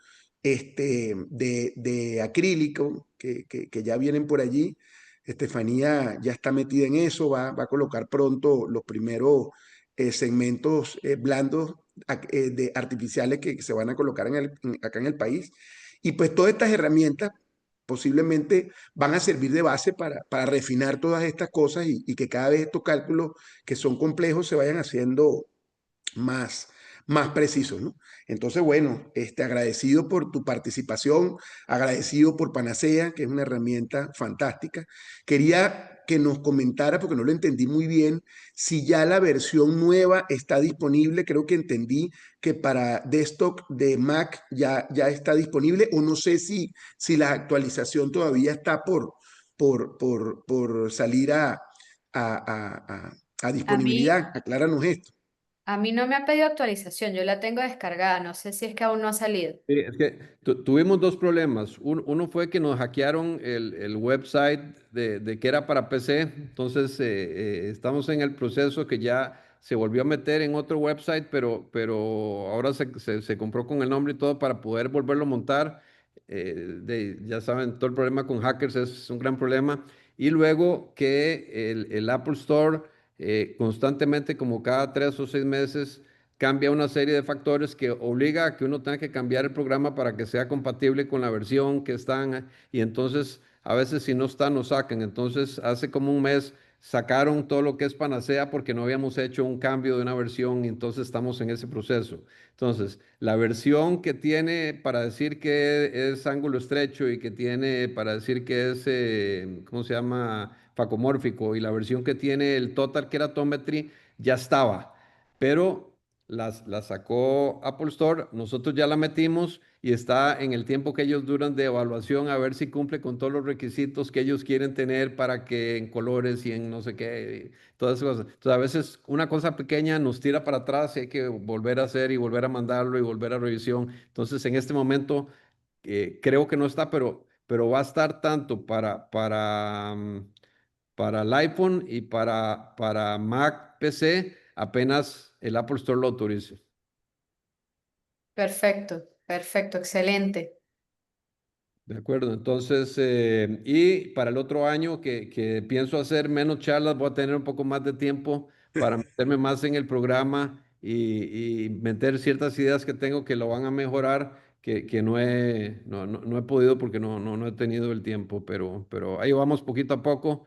de acrílico que ya vienen por allí. Estefanía ya está metida en eso, va a colocar pronto los primeros segmentos blandos artificiales que se van a colocar acá en el país. Y pues todas estas herramientas posiblemente van a servir de base para refinar todas estas cosas y que cada vez estos cálculos que son complejos se vayan haciendo más, más precisos, ¿no? Entonces, bueno, agradecido por tu participación, agradecido por Panacea, que es una herramienta fantástica. Quería que nos comentara, porque no lo entendí muy bien, si ya la versión nueva está disponible. Creo que entendí que para desktop de Mac ya está disponible, o no sé si la actualización todavía está por salir a A mí, disponibilidad. Acláranos esto. a mí no me ha pedido actualización, yo la tengo descargada, no sé si es que aún no ha salido. Sí, es que tuvimos dos problemas. Uno fue que nos hackearon el website de que era para PC. Entonces, estamos en el proceso que ya se volvió a meter en otro website, pero ahora se compró con el nombre y todo para poder volverlo a montar. Ya saben, todo el problema con hackers es un gran problema. Y luego que el Apple Store constantemente, como cada 3 o 6 meses, cambia una serie de factores que obliga a que uno tenga que cambiar el programa para que sea compatible con la versión que están, y entonces a veces si no está nos sacan. Entonces hace como un mes sacaron todo lo que es Panacea porque no habíamos hecho un cambio de una versión y entonces estamos en ese proceso. Entonces, la versión que tiene para decir que es ángulo estrecho y que tiene para decir que es, ¿cómo se llama? Facomórfico, y la versión que tiene el Total Keratometry ya estaba, pero la sacó Apple Store, nosotros ya la metimos y está en el tiempo que ellos duran de evaluación a ver si cumple con todos los requisitos que ellos quieren tener para que en colores y en no sé qué, todas esas cosas. Entonces a veces una cosa pequeña nos tira para atrás y hay que volver a hacer y volver a mandarlo y volver a revisión. Entonces en este momento creo que no está, pero va a estar tanto para el iPhone y para Mac PC apenas el Apple Store lo autorice. Perfecto, perfecto, excelente. De acuerdo, entonces, y para el otro año que pienso hacer menos charlas, voy a tener un poco más de tiempo para meterme más en el programa y meter ciertas ideas que tengo que lo van a mejorar, que no he podido porque no he tenido el tiempo, pero ahí vamos poquito a poco.